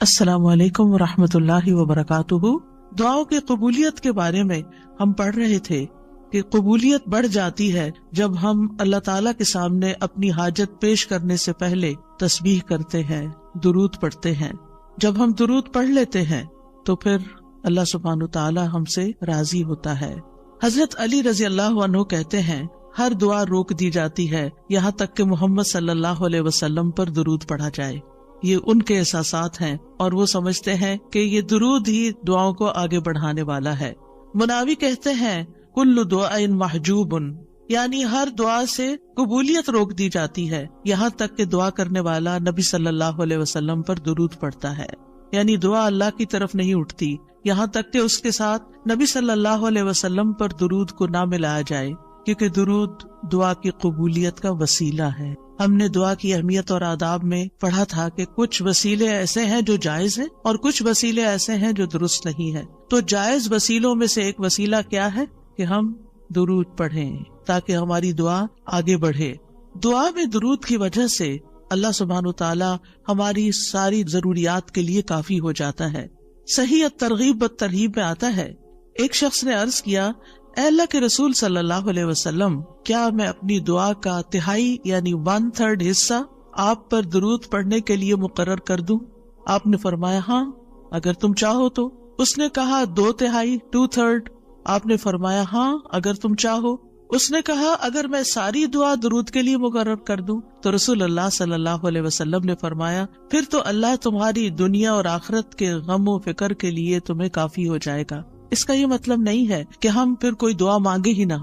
السلام علیکم ورحمۃ اللہ وبرکاتہ۔ دعاؤں کی قبولیت کے بارے میں ہم پڑھ رہے تھے کہ قبولیت بڑھ جاتی ہے جب ہم اللہ تعالیٰ کے سامنے اپنی حاجت پیش کرنے سے پہلے تسبیح کرتے ہیں، درود پڑھتے ہیں۔ جب ہم درود پڑھ لیتے ہیں تو پھر اللہ سبحانہ تعالیٰ ہم سے راضی ہوتا ہے۔ حضرت علی رضی اللہ عنہ کہتے ہیں، ہر دعا روک دی جاتی ہے یہاں تک کہ محمد صلی اللہ علیہ وسلم پر درود پڑھا جائے۔ یہ ان کے احساسات ہیں اور وہ سمجھتے ہیں کہ یہ درود ہی دعاؤں کو آگے بڑھانے والا ہے۔ مناوی کہتے ہیں، کل دعاء محجوب، یعنی ہر دعا سے قبولیت روک دی جاتی ہے یہاں تک کہ دعا کرنے والا نبی صلی اللہ علیہ وسلم پر درود پڑھتا ہے۔ یعنی دعا اللہ کی طرف نہیں اٹھتی یہاں تک کہ اس کے ساتھ نبی صلی اللہ علیہ وسلم پر درود کو نہ ملایا جائے، کیونکہ درود دعا کی قبولیت کا وسیلہ ہے۔ ہم نے دعا کی اہمیت اور آداب میں پڑھا تھا کہ کچھ وسیلے ایسے ہیں جو جائز ہیں اور کچھ وسیلے ایسے ہیں جو درست نہیں ہیں۔ تو جائز وسیلوں میں سے ایک وسیلہ کیا ہے کہ ہم درود پڑھیں تاکہ ہماری دعا آگے بڑھے۔ دعا میں درود کی وجہ سے اللہ سبحانہ وتعالی ہماری ساری ضروریات کے لیے کافی ہو جاتا ہے۔ صحیح ترغیب و ترہیب میں آتا ہے، ایک شخص نے عرض کیا، اے اللہ کے رسول صلی اللہ علیہ وسلم، کیا میں اپنی دعا کا تہائی یعنی 1/3 حصہ آپ پر درود پڑھنے کے لیے مقرر کر دوں؟ آپ نے فرمایا، ہاں اگر تم چاہو تو۔ اس نے کہا 2/3 2/3؟ آپ نے فرمایا، ہاں اگر تم چاہو۔ اس نے کہا، اگر میں ساری دعا درود کے لیے مقرر کر دوں؟ تو رسول اللہ صلی اللہ علیہ وسلم نے فرمایا، پھر تو اللہ تمہاری دنیا اور آخرت کے غم و فکر کے لیے تمہیں کافی ہو جائے گا۔ اس کا یہ مطلب نہیں ہے کہ ہم پھر کوئی دعا مانگے ہی نہ،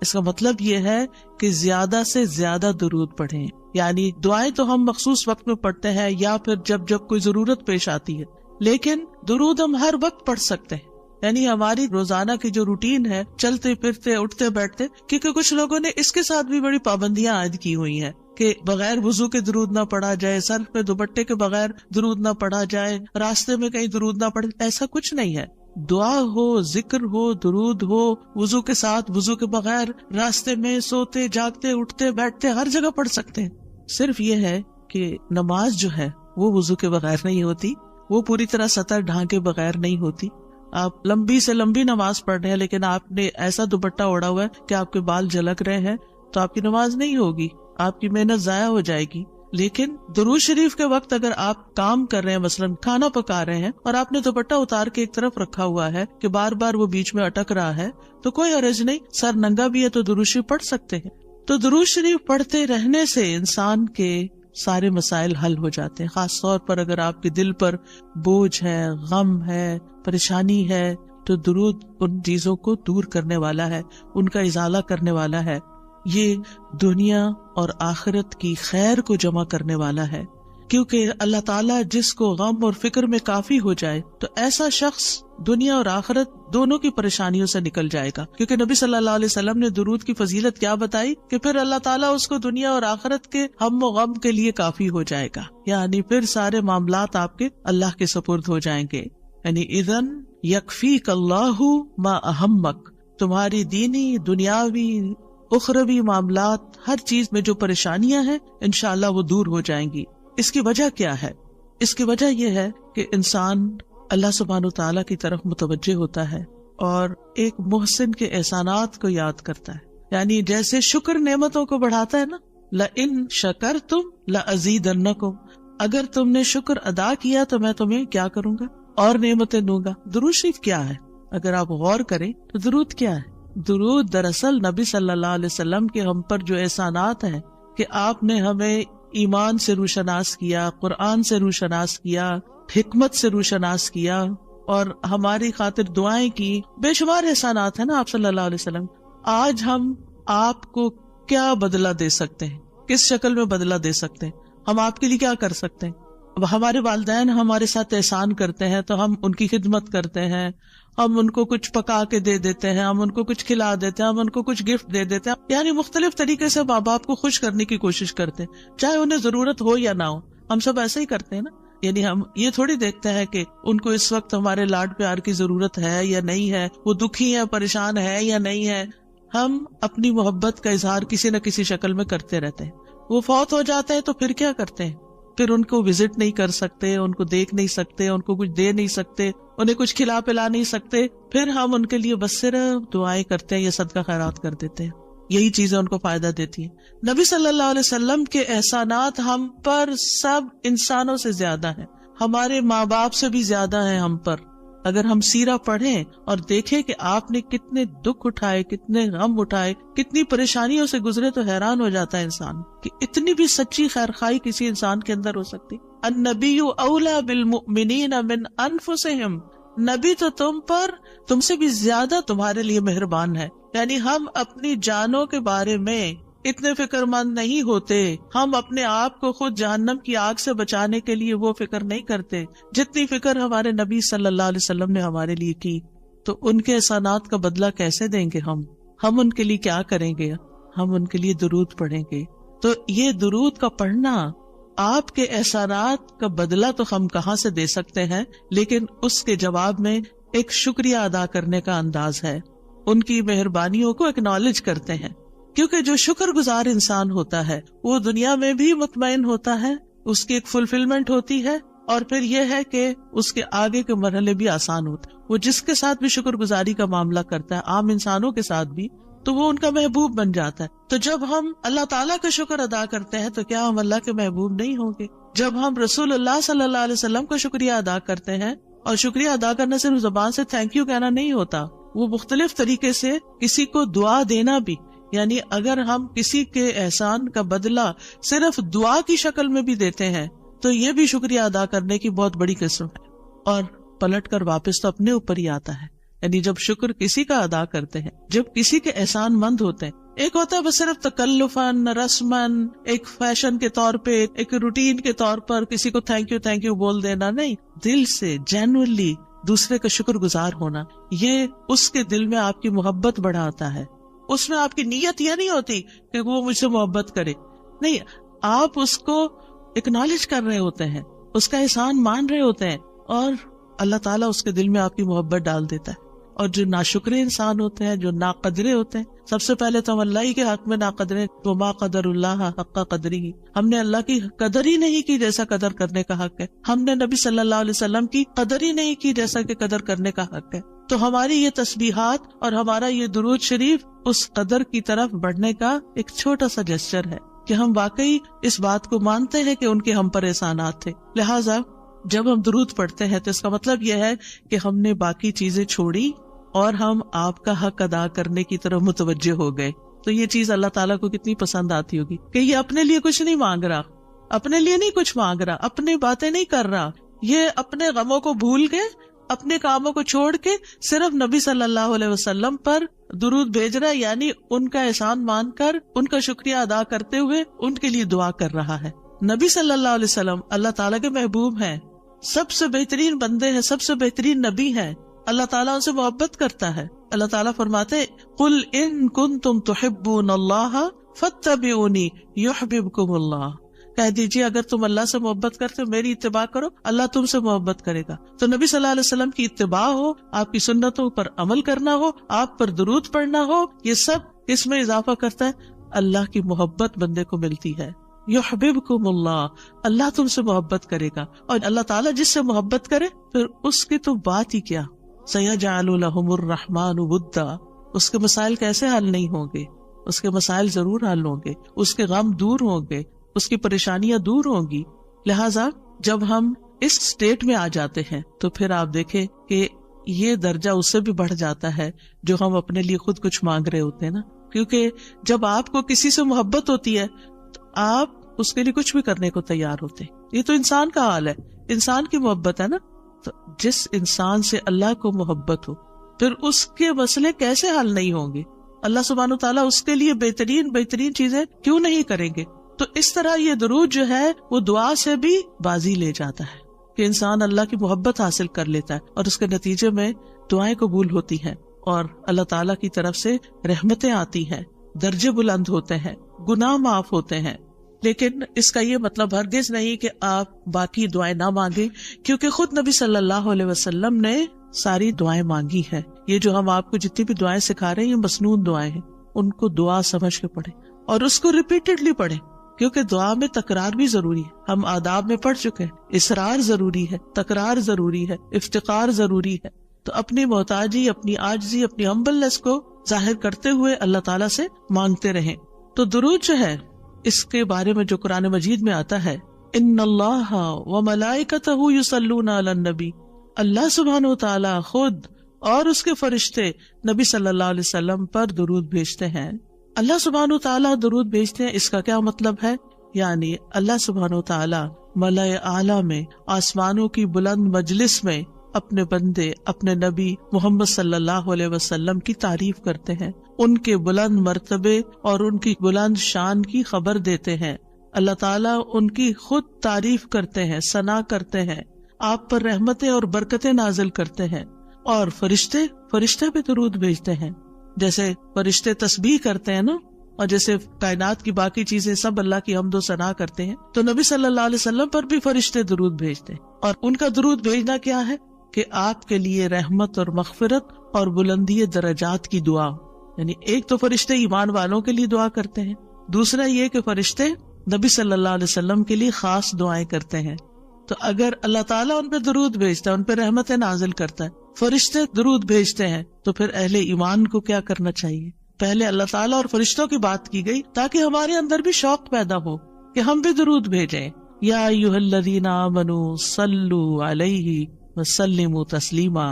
اس کا مطلب یہ ہے کہ زیادہ سے زیادہ درود پڑھیں۔ یعنی دعائیں تو ہم مخصوص وقت میں پڑھتے ہیں یا پھر جب کوئی ضرورت پیش آتی ہے، لیکن درود ہم ہر وقت پڑھ سکتے ہیں۔ یعنی ہماری روزانہ کی جو روٹین ہے، چلتے پھرتے اٹھتے بیٹھتے، کیونکہ کچھ لوگوں نے اس کے ساتھ بھی بڑی پابندیاں عائد کی ہوئی ہیں کہ بغیر وضو کے درود نہ پڑھا جائے، سر پہ دوپٹے کے بغیر درود نہ پڑھا جائے، راستے میں کہیں درود نہ پڑھے۔ ایسا کچھ نہیں ہے۔ دعا ہو، ذکر ہو، درود ہو، وضو کے ساتھ، وضو کے بغیر، راستے میں، سوتے جاگتے اٹھتے بیٹھتے، ہر جگہ پڑھ سکتے ہیں۔ صرف یہ ہے کہ نماز جو ہے وہ وضو کے بغیر نہیں ہوتی، وہ پوری طرح سطر ڈھانکے بغیر نہیں ہوتی۔ آپ لمبی سے لمبی نماز پڑھ رہے ہیں لیکن آپ نے ایسا دوپٹہ اوڑا ہوا ہے کہ آپ کے بال جھلک رہے ہیں، تو آپ کی نماز نہیں ہوگی، آپ کی محنت ضائع ہو جائے گی۔ لیکن درود شریف کے وقت اگر آپ کام کر رہے ہیں، مثلا کھانا پکا رہے ہیں، اور آپ نے دوپٹہ اتار کے ایک طرف رکھا ہوا ہے کہ بار بار وہ بیچ میں اٹک رہا ہے، تو کوئی حرج نہیں، سر ننگا بھی ہے تو درود شریف پڑھ سکتے ہیں۔ تو درود شریف پڑھتے رہنے سے انسان کے سارے مسائل حل ہو جاتے ہیں، خاص طور پر اگر آپ کے دل پر بوجھ ہے، غم ہے، پریشانی ہے، تو درود ان چیزوں کو دور کرنے والا ہے، ان کا ازالہ کرنے والا ہے۔ یہ دنیا اور آخرت کی خیر کو جمع کرنے والا ہے، کیونکہ اللہ تعالیٰ جس کو غم اور فکر میں کافی ہو جائے تو ایسا شخص دنیا اور آخرت دونوں کی پریشانیوں سے نکل جائے گا، کیونکہ نبی صلی اللہ علیہ وسلم نے درود کی فضیلت کیا بتائی کہ پھر اللہ تعالیٰ اس کو دنیا اور آخرت کے ہم و غم کے لیے کافی ہو جائے گا، یعنی پھر سارے معاملات آپ کے اللہ کے سپرد ہو جائیں گے۔ یعنی اذن یکفیک اللہ ما اہمک، تمہاری دینی، دنیاوی، اخروی معاملات، ہر چیز میں جو پریشانیاں ہیں انشاءاللہ وہ دور ہو جائیں گی۔ اس کی وجہ کیا ہے؟ اس کی وجہ یہ ہے کہ انسان اللہ سبحانہ وتعالی کی طرف متوجہ ہوتا ہے اور ایک محسن کے احسانات کو یاد کرتا ہے۔ یعنی جیسے شکر نعمتوں کو بڑھاتا ہے نا، لَإِن شَكَرْتُمْ لَأَزِيدَنَّكُمْ، اگر تم نے شکر ادا کیا تو میں تمہیں کیا کروں گا؟ اور نعمتیں دوں گا۔ درود شریف کیا ہے؟ اگر آپ غور کریں تو درود کیا ہے؟ درود دراصل نبی صلی اللہ علیہ وسلم کے ہم پر جو احسانات ہیں کہ آپ نے ہمیں ایمان سے روشناس کیا، قرآن سے روشناس کیا، حکمت سے روشناس کیا، اور ہماری خاطر دعائیں کی، بے شمار احسانات ہیں نا آپ صلی اللہ علیہ وسلم۔ آج ہم آپ کو کیا بدلہ دے سکتے ہیں؟ کس شکل میں بدلہ دے سکتے ہیں؟ ہم آپ کے لیے کیا کر سکتے ہیں؟ اب ہمارے والدین ہمارے ساتھ احسان کرتے ہیں تو ہم ان کی خدمت کرتے ہیں، ہم ان کو کچھ پکا کے دے دیتے ہیں، ہم ان کو کچھ کھلا دیتے ہیں، ہم ان کو کچھ گفٹ دے دیتے ہیں، یعنی مختلف طریقے سے ماں باپ کو خوش کرنے کی کوشش کرتے ہیں، چاہے انہیں ضرورت ہو یا نہ ہو۔ ہم سب ایسا ہی کرتے ہیں نا، یعنی ہم یہ تھوڑی دیکھتے ہیں کہ ان کو اس وقت ہمارے لاڈ پیار کی ضرورت ہے یا نہیں ہے، وہ دکھی ہے، پریشان ہے یا نہیں ہے۔ ہم اپنی محبت کا اظہار کسی نہ کسی شکل میں کرتے رہتے ہیں۔ وہ فوت ہو جاتے ہیں تو پھر کیا کرتے ہیں؟ پھر ان کو وزٹ نہیں کر سکتے، ان کو دیکھ نہیں سکتے، ان کو کچھ دے نہیں سکتے، انہیں کچھ کھلا پلا نہیں سکتے، پھر ہم ان کے لیے بس صرف دعائیں کرتے ہیں یا صدقہ خیرات کر دیتے ہیں، یہی چیزیں ان کو فائدہ دیتی ہیں۔ نبی صلی اللہ علیہ وسلم کے احسانات ہم پر سب انسانوں سے زیادہ ہیں، ہمارے ماں باپ سے بھی زیادہ ہیں ہم پر۔ اگر ہم سیرہ پڑھیں اور دیکھیں کہ آپ نے کتنے دکھ اٹھائے، کتنے غم اٹھائے، کتنی پریشانیوں سے گزرے، تو حیران ہو جاتا ہے انسان کہ اتنی بھی سچی خیرخواہی کسی انسان کے اندر ہو سکتی۔ النبی اولی بالمؤمنین من انفسہم، نبی تو تم سے بھی زیادہ تمہارے لیے مہربان ہے۔ یعنی ہم اپنی جانوں کے بارے میں اتنے فکر مند نہیں ہوتے، ہم اپنے آپ کو خود جہنم کی آگ سے بچانے کے لیے وہ فکر نہیں کرتے جتنی فکر ہمارے نبی صلی اللہ علیہ وسلم نے ہمارے لیے کی۔ تو ان کے احسانات کا بدلہ کیسے دیں گے ہم ان کے لیے کیا کریں گے؟ ہم ان کے لیے درود پڑھیں گے۔ تو یہ درود کا پڑھنا، آپ کے احسانات کا بدلہ تو ہم کہاں سے دے سکتے ہیں، لیکن اس کے جواب میں ایک شکریہ ادا کرنے کا انداز ہے، ان کی مہربانیوں کو ایکنالج کرتے ہیں، کیونکہ جو شکر گزار انسان ہوتا ہے وہ دنیا میں بھی مطمئن ہوتا ہے، اس کی ایک فلفلمنٹ ہوتی ہے، اور پھر یہ ہے کہ اس کے آگے کے مرحلے بھی آسان ہوتے ہیں۔ وہ جس کے ساتھ بھی شکر گزاری کا معاملہ کرتا ہے، عام انسانوں کے ساتھ بھی، تو وہ ان کا محبوب بن جاتا ہے۔ تو جب ہم اللہ تعالیٰ کا شکر ادا کرتے ہیں تو کیا ہم اللہ کے محبوب نہیں ہوں گے؟ جب ہم رسول اللہ صلی اللہ علیہ وسلم کا شکریہ ادا کرتے ہیں، اور شکریہ ادا کرنا صرف زبان سے تھینک یو کہنا نہیں ہوتا، وہ مختلف طریقے سے کسی کو دعا دینا بھی، یعنی اگر ہم کسی کے احسان کا بدلہ صرف دعا کی شکل میں بھی دیتے ہیں تو یہ بھی شکریہ ادا کرنے کی بہت بڑی قسم ہے، اور پلٹ کر واپس تو اپنے اوپر ہی آتا ہے۔ یعنی جب شکر کسی کا ادا کرتے ہیں، جب کسی کے احسان مند ہوتے ہیں، ایک ہوتا ہے بس صرف تکلفاً رسماً ایک فیشن کے طور پہ، ایک روٹین کے طور پر کسی کو تھینک یو بول دینا، نہیں، دل سے جینوئنلی دوسرے کا شکر گزار ہونا، یہ اس کے دل میں آپ کی محبت بڑھاتا ہے۔ اس میں آپ کی نیت یہ نہیں ہوتی کہ وہ مجھ سے محبت کرے، نہیں، آپ اس کو اکنالج کر رہے ہوتے ہیں، اس کا احسان مان رہے ہوتے ہیں، اور اللہ تعالیٰ اس کے دل میں آپ کی محبت ڈال دیتا ہے۔ اور جو ناشکرے انسان ہوتے ہیں، جو ناقدرے ہوتے ہیں، سب سے پہلے تو ہم اللہ ہی کے حق میں ناقدرے، وما قدر اللہ حق قدرہ، ہم نے اللہ کی قدر ہی نہیں کی جیسا قدر کرنے کا حق ہے، ہم نے نبی صلی اللہ علیہ وسلم کی قدر ہی نہیں کی جیسا کہ قدر کرنے کا حق ہے۔ تو ہماری یہ تسبیحات اور ہمارا یہ درود شریف اس قدر کی طرف بڑھنے کا ایک چھوٹا سا جسچر ہے کہ ہم واقعی اس بات کو مانتے ہیں کہ ان کے ہم پر احسانات تھے۔ لہٰذا جب ہم درود پڑھتے ہیں تو اس کا مطلب یہ ہے کہ ہم نے باقی چیزیں چھوڑی اور ہم آپ کا حق ادا کرنے کی طرف متوجہ ہو گئے۔ تو یہ چیز اللہ تعالیٰ کو کتنی پسند آتی ہوگی کہ یہ اپنے لیے کچھ نہیں مانگ رہا، اپنے لیے نہیں کچھ مانگ رہا، اپنی باتیں نہیں کر رہا، یہ اپنے غموں کو بھول کے، اپنے کاموں کو چھوڑ کے صرف نبی صلی اللہ علیہ وسلم پر درود بھیج رہا ہے، یعنی ان کا احسان مان کر، ان کا شکریہ ادا کرتے ہوئے ان کے لیے دعا کر رہا ہے۔ نبی صلی اللہ علیہ وسلم اللہ تعالیٰ کے محبوب ہیں، سب سے بہترین بندے ہیں، سب سے بہترین نبی ہیں، اللہ تعالیٰ ان سے محبت کرتا ہے۔ اللہ تعالیٰ فرماتے قل ان کنتم تحبون اللہ فاتبعونی یحببکم اللہ، کہہ دیجیے اگر تم اللہ سے محبت کرتے ہو میری اتباع کرو، اللہ تم سے محبت کرے گا۔ تو نبی صلی اللہ علیہ وسلم کی اتباع ہو، آپ کی سنتوں پر عمل کرنا ہو، آپ پر درود پڑھنا ہو، یہ سب اس میں اضافہ کرتا ہے، اللہ کی محبت بندے کو ملتی ہے۔ یحببکم اللہ، اللہ تم سے محبت کرے گا، اور اللہ تعالیٰ جس سے محبت کرے پھر اس کی تو بات ہی کیا، سیجعل لہم الرحمن ودا، اس کے مسائل کیسے حل نہیں ہوں گے، اس کے مسائل ضرور حل ہوں گے، اس کے غم دور ہوں گے، اس کی پریشانیاں دور ہوں گی۔ لہٰذا جب ہم اس سٹیٹ میں آ جاتے ہیں تو پھر آپ دیکھیں کہ یہ درجہ اس سے بھی بڑھ جاتا ہے جو ہم اپنے لیے خود کچھ مانگ رہے ہوتے ہیں نا، کیونکہ جب آپ کو کسی سے محبت ہوتی ہے تو آپ اس کے لیے کچھ بھی کرنے کو تیار ہوتے ہیں۔ یہ تو انسان کا حال ہے، انسان کی محبت ہے نا، تو جس انسان سے اللہ کو محبت ہو پھر اس کے مسئلے کیسے حل نہیں ہوں گے؟ اللہ سبحانہ وتعالیٰ اس کے لیے بہترین چیزیں کیوں نہیں کریں گے؟ تو اس طرح یہ درود جو ہے وہ دعا سے بھی بازی لے جاتا ہے کہ انسان اللہ کی محبت حاصل کر لیتا ہے، اور اس کے نتیجے میں دعائیں قبول ہوتی ہیں، اور اللہ تعالیٰ کی طرف سے رحمتیں آتی ہیں، درجے بلند ہوتے ہیں، گناہ معاف ہوتے ہیں۔ لیکن اس کا یہ مطلب ہرگز نہیں کہ آپ باقی دعائیں نہ مانگیں، کیونکہ خود نبی صلی اللہ علیہ وسلم نے ساری دعائیں مانگی ہیں۔ یہ جو ہم آپ کو جتنی بھی دعائیں سکھا رہے ہیں یہ مسنون دعائیں ہیں، ان کو دعا سمجھ کے پڑھیں اور اس کو ریپیٹڈلی پڑھیں، کیونکہ دعا میں تکرار بھی ضروری ہے. ہم آداب میں پڑھ چکے ہیں, اصرار ضروری ہے, تکرار ضروری ہے, افتقار ضروری ہے. تو اپنی محتاجی, اپنی عاجزی, اپنی ہمبلنس کو ظاہر کرتے ہوئے اللہ تعالیٰ سے مانگتے رہیں. تو درود جو ہے اس کے بارے میں جو قرآن مجید میں آتا ہے, ان اللہ وملائکتہ یصلون علی النبی, اللہ سبحانہ وتعالیٰ خود اور اس کے فرشتے نبی صلی اللہ علیہ وسلم پر درود بھیجتے ہیں. اللہ سبحانہ وتعالیٰ درود بھیجتے ہیں, اس کا کیا مطلب ہے؟ یعنی اللہ سبحانہ وتعالیٰ ملائے اعلیٰ میں, آسمانوں کی بلند مجلس میں اپنے بندے, اپنے نبی محمد صلی اللہ علیہ وسلم کی تعریف کرتے ہیں, ان کے بلند مرتبے اور ان کی بلند شان کی خبر دیتے ہیں. اللہ تعالیٰ ان کی خود تعریف کرتے ہیں, ثنا کرتے ہیں, آپ پر رحمتیں اور برکتیں نازل کرتے ہیں. اور فرشتے بھی درود بھیجتے ہیں. جیسے فرشتے تسبیح کرتے ہیں نا, اور جیسے کائنات کی باقی چیزیں سب اللہ کی حمد و ثنا کرتے ہیں, تو نبی صلی اللہ علیہ وسلم پر بھی فرشتے درود بھیجتے ہیں. اور ان کا درود بھیجنا کیا ہے کہ آپ کے لیے رحمت اور مغفرت اور بلندی درجات کی دعا. یعنی ایک تو فرشتے ایمان والوں کے لیے دعا کرتے ہیں, دوسرا یہ کہ فرشتے نبی صلی اللہ علیہ وسلم کے لیے خاص دعائیں کرتے ہیں. تو اگر اللہ تعالیٰ ان پہ درود بھیجتا ہے, ان پہ رحمتیں نازل کرتا ہے, فرشتے درود بھیجتے ہیں, تو پھر اہل ایمان کو کیا کرنا چاہیے؟ پہلے اللہ تعالیٰ اور فرشتوں کی بات کی گئی تاکہ ہمارے اندر بھی شوق پیدا ہو کہ ہم بھی درود بھیجیں. یا ایھا الذین آمنوا صلوا علیہ وسلموا تسلیما,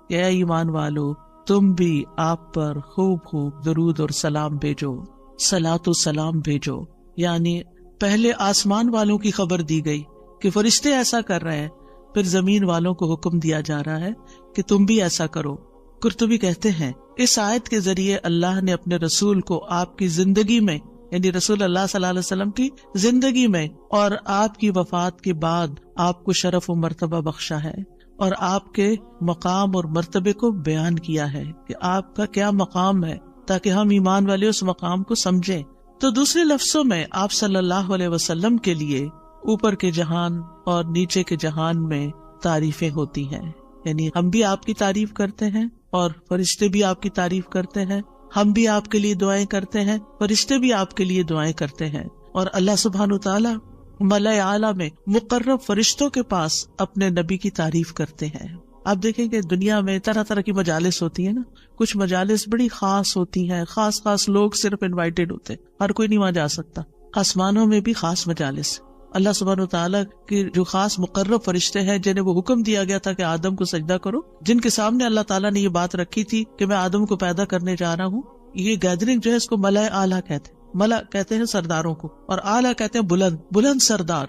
یا ایمان والو تم بھی آپ پر خوب درود اور سلام بھیجو, صلاۃ و سلام بھیجو. یعنی پہلے آسمان والوں کی خبر دی گئی کہ فرشتے ایسا کر رہے ہیں, پھر زمین والوں کو حکم دیا جا رہا ہے کہ تم بھی ایسا کرو. قرطبی کہتے ہیں اس آیت کے ذریعے اللہ نے اپنے رسول کو آپ کی زندگی میں, یعنی رسول اللہ صلی اللہ علیہ وسلم کی زندگی میں اور آپ کی وفات کے بعد آپ کو شرف و مرتبہ بخشا ہے, اور آپ کے مقام اور مرتبے کو بیان کیا ہے کہ آپ کا کیا مقام ہے, تاکہ ہم ایمان والے اس مقام کو سمجھیں. تو دوسرے لفظوں میں آپ صلی اللہ علیہ وسلم کے لیے اوپر کے جہان اور نیچے کے جہان میں تعریفیں ہوتی ہیں. یعنی ہم بھی آپ کی تعریف کرتے ہیں اور فرشتے بھی آپ کی تعریف کرتے ہیں, ہم بھی آپ کے لیے دعائیں کرتے ہیں, فرشتے بھی آپ کے لیے دعائیں کرتے ہیں. اور اللہ سبحانہ وتعالیٰ ملائے اعلیٰ میں مقرب فرشتوں کے پاس اپنے نبی کی تعریف کرتے ہیں. آپ دیکھیں کہ دنیا میں طرح طرح کی مجالس ہوتی ہیں نا, کچھ مجالس بڑی خاص ہوتی ہیں, خاص لوگ صرف انوائٹڈ ہوتے ہیں, ہر کوئی نہیں وہاں جا سکتا. آسمانوں میں بھی خاص مجالس, اللہ سبحانہ وتعالیٰ کے جو خاص مقرب فرشتے ہیں جنہیں وہ حکم دیا گیا تھا کہ آدم کو سجدہ کرو, جن کے سامنے اللہ تعالیٰ نے یہ بات رکھی تھی کہ میں آدم کو پیدا کرنے جا رہا ہوں. یہ گیدرنگ جو ہے اس کو ملائے اعلیٰ کہتے ہیں. ملا کہتے ہیں سرداروں کو, اور اعلیٰ کہتے ہیں بلند سردار.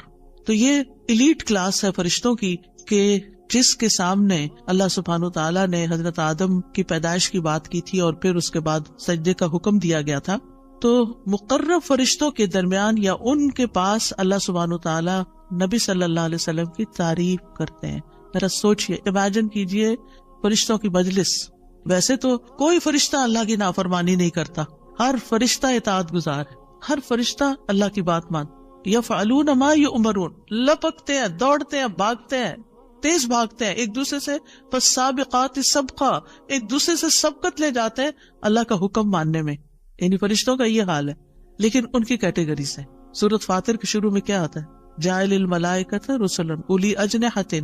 تو یہ ایلیٹ کلاس ہے فرشتوں کی کہ جس کے سامنے اللہ سبحانہ وتعالیٰ نے حضرت آدم کی پیدائش کی بات کی تھی اور پھر اس کے بعد سجدے کا حکم دیا گیا تھا. تو مقرب فرشتوں کے درمیان یا ان کے پاس اللہ سبحانہ وتعالیٰ نبی صلی اللہ علیہ وسلم کی تعریف کرتے ہیں. ذرا سوچئے, امیجن کیجئے فرشتوں کی مجلس. ویسے تو کوئی فرشتہ اللہ کی نافرمانی نہیں کرتا, ہر فرشتہ اطاعت گزار ہے, ہر فرشتہ اللہ کی بات مان. یفعلون ما یؤمرون, لپکتے ہیں, دوڑتے ہیں, بھاگتے ہیں, تیز بھاگتے ہیں ایک دوسرے سے. فالسابقات سبقا, ایک دوسرے سے سبقت لے جاتے ہیں اللہ کا حکم ماننے میں. یعنی فرشتوں کا یہ حال ہے. لیکن ان کی کیٹیگریز ہے. سورۃ فاطر کے شروع میں کیا آتا ہے؟ جاعل الملائکۃ رسلا اولی اجنحۃ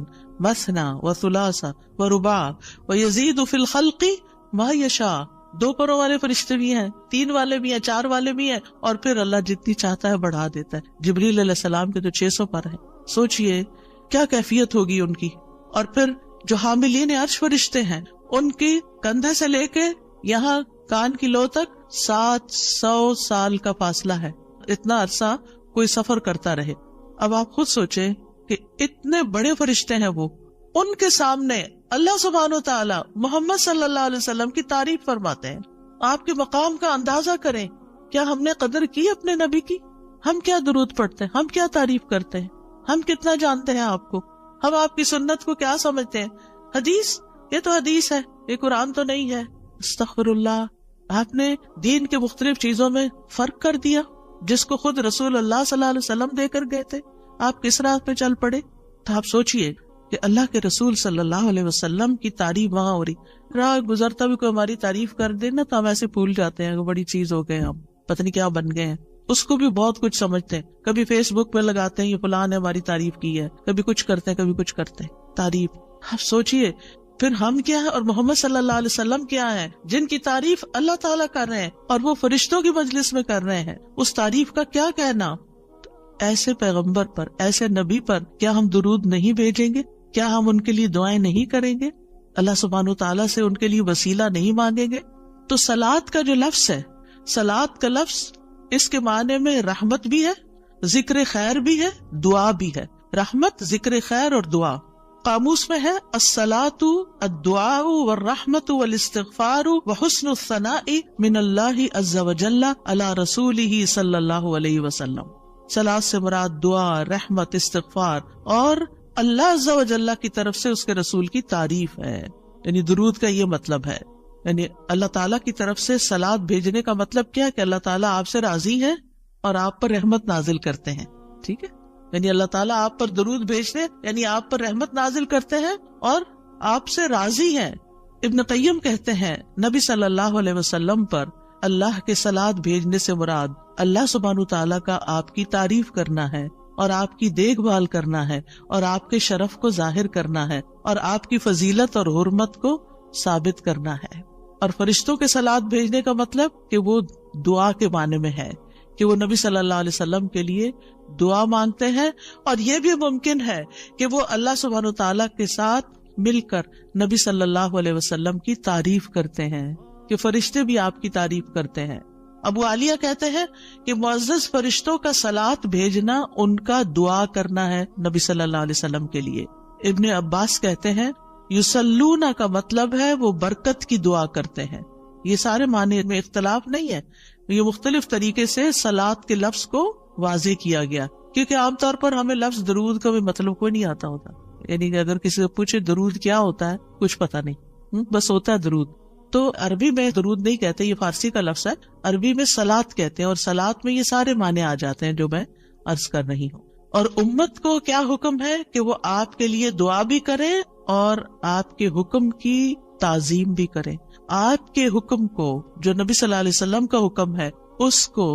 مثنی وثلاث ورباع ویزید فی الخلق ما یشاء. 2 پروں والے فرشتے بھی ہیں, 3 والے بھی ہیں, 4 والے بھی ہیں, اور پھر اللہ جتنی چاہتا ہے بڑھا دیتا ہے. جبریل علیہ السلام کے تو 600 پر ہیں. سوچئے کیا کیفیت ہوگی ان کی. اور پھر جو حاملین عرش فرشتے ہیں ان کی کندھے سے لے کے یہاں کان کی لو تک 700 سال کا فاصلہ ہے. اتنا عرصہ کوئی سفر کرتا رہے. اب آپ خود سوچیں کہ اتنے بڑے فرشتے ہیں وہ, ان کے سامنے اللہ سبحانہ وتعالی محمد صلی اللہ علیہ وسلم کی تعریف فرماتے ہیں. آپ کے مقام کا اندازہ کریں, کیا ہم نے قدر کی اپنے نبی کی؟ ہم کیا درود پڑھتے ہیں, ہم کیا تعریف کرتے ہیں, ہم کتنا جانتے ہیں آپ کو, ہم آپ کی سنت کو کیا سمجھتے ہیں. حدیث, یہ تو حدیث ہے, یہ قرآن تو نہیں ہے. استغفر اللہ. آپ نے دین کے مختلف چیزوں میں فرق کر دیا جس کو خود رسول اللہ صلی اللہ علیہ وسلم دے کر گئے تھے. آپ کس راہ پہ چل پڑے. تو آپ سوچئے کہ اللہ کے رسول صلی اللہ علیہ وسلم کی تعریف وہاں ہو رہی, راہ گزرتا بھی کوئی ہماری تعریف کر دے نا تو ہم ایسے بھول جاتے ہیں کہ بڑی چیز ہو گئے, ہم پتہ نہیں کیا بن گئے ہیں. اس کو بھی بہت کچھ سمجھتے ہیں. کبھی فیس بک پہ لگاتے ہیں یہ فلاں نے ہماری تعریف کی ہے, کبھی کچھ کرتے ہیں کبھی کچھ کرتے ہیں تعریف. آپ سوچئے پھر ہم کیا ہے اور محمد صلی اللہ علیہ وسلم کیا ہے جن کی تعریف اللہ تعالیٰ کر رہے ہیں اور وہ فرشتوں کی مجلس میں کر رہے ہیں. اس تعریف کا کیا کہنا. ایسے پیغمبر پر, ایسے نبی پر کیا ہم درود نہیں بھیجیں گے؟ کیا ہم ان کے لیے دعائیں نہیں کریں گے؟ اللہ سبحانہ و تعالیٰ سے ان کے لیے وسیلہ نہیں مانگیں گے؟ تو صلاۃ کا جو لفظ ہے, صلاۃ کا لفظ اس کے معنی میں رحمت بھی ہے, ذکر خیر بھی ہے, دعا بھی ہے. رحمت, ذکر خیر اور دعا. قاموس میں ہے الصلاۃ الدعاء والرحمت والاستغفار وحسن الثناء من اللہ عز وجل علی رسولہ صلی اللہ علیہ وسلم. صلاۃ سے مراد دعا, رحمت, استغفار اور اللہ عز وجل کی طرف سے اس کے رسول کی تعریف ہے. یعنی درود کا یہ مطلب ہے. یعنی اللہ تعالیٰ کی طرف سے صلاۃ بھیجنے کا مطلب کیا ہے کہ اللہ تعالیٰ آپ سے راضی ہے اور آپ پر رحمت نازل کرتے ہیں. ٹھیک ہے, یعنی اللہ تعالیٰ آپ پر درود بھیجتے یعنی آپ پر رحمت نازل کرتے ہیں اور آپ سے راضی ہیں. ابن قیم کہتے ہیں نبی صلی اللہ علیہ وسلم پر اللہ کے صلاۃ بھیجنے سے مراد اللہ سبحانہ تعالیٰ کا آپ کی تعریف کرنا ہے اور آپ کی دیکھ بھال کرنا ہے اور آپ کے شرف کو ظاہر کرنا ہے اور آپ کی فضیلت اور حرمت کو ثابت کرنا ہے. اور فرشتوں کے صلاۃ بھیجنے کا مطلب کہ وہ دعا کے معنی میں ہے کہ وہ نبی صلی اللہ علیہ وسلم کے لیے دعا مانگتے ہیں. اور یہ بھی ممکن ہے کہ وہ اللہ سبحانہ تعالیٰ کے ساتھ مل کر نبی صلی اللہ علیہ وسلم کی تعریف کرتے ہیں کہ فرشتے بھی آپ کی تعریف کرتے ہیں. ابو عالیہ کہتے ہیں کہ معزز فرشتوں کا صلاۃ بھیجنا ان کا دعا کرنا ہے نبی صلی اللہ علیہ وسلم کے لیے. ابن عباس کہتے ہیں یصلون کا مطلب ہے وہ برکت کی دعا کرتے ہیں. یہ سارے معنی میں اختلاف نہیں ہے, یہ مختلف طریقے سے صلاۃ کے لفظ کو واضح کیا گیا, کیونکہ عام طور پر ہمیں لفظ درود کا بھی مطلب کوئی نہیں آتا ہوتا. یعنی کہ اگر کسی سے پوچھے درود کیا ہوتا ہے, کچھ پتا نہیں, بس ہوتا ہے درود. تو عربی میں درود نہیں کہتے, یہ فارسی کا لفظ ہے. عربی میں صلاۃ کہتے ہیں اور صلاۃ میں یہ سارے معنی آ جاتے ہیں جو میں عرض کر رہی ہوں. اور امت کو کیا حکم ہے کہ وہ آپ کے لیے دعا بھی کرے اور آپ کے حکم کی تعظیم بھی کرے. آپ کے حکم کو جو نبی صلی اللہ علیہ وسلم کا حکم ہے اس کو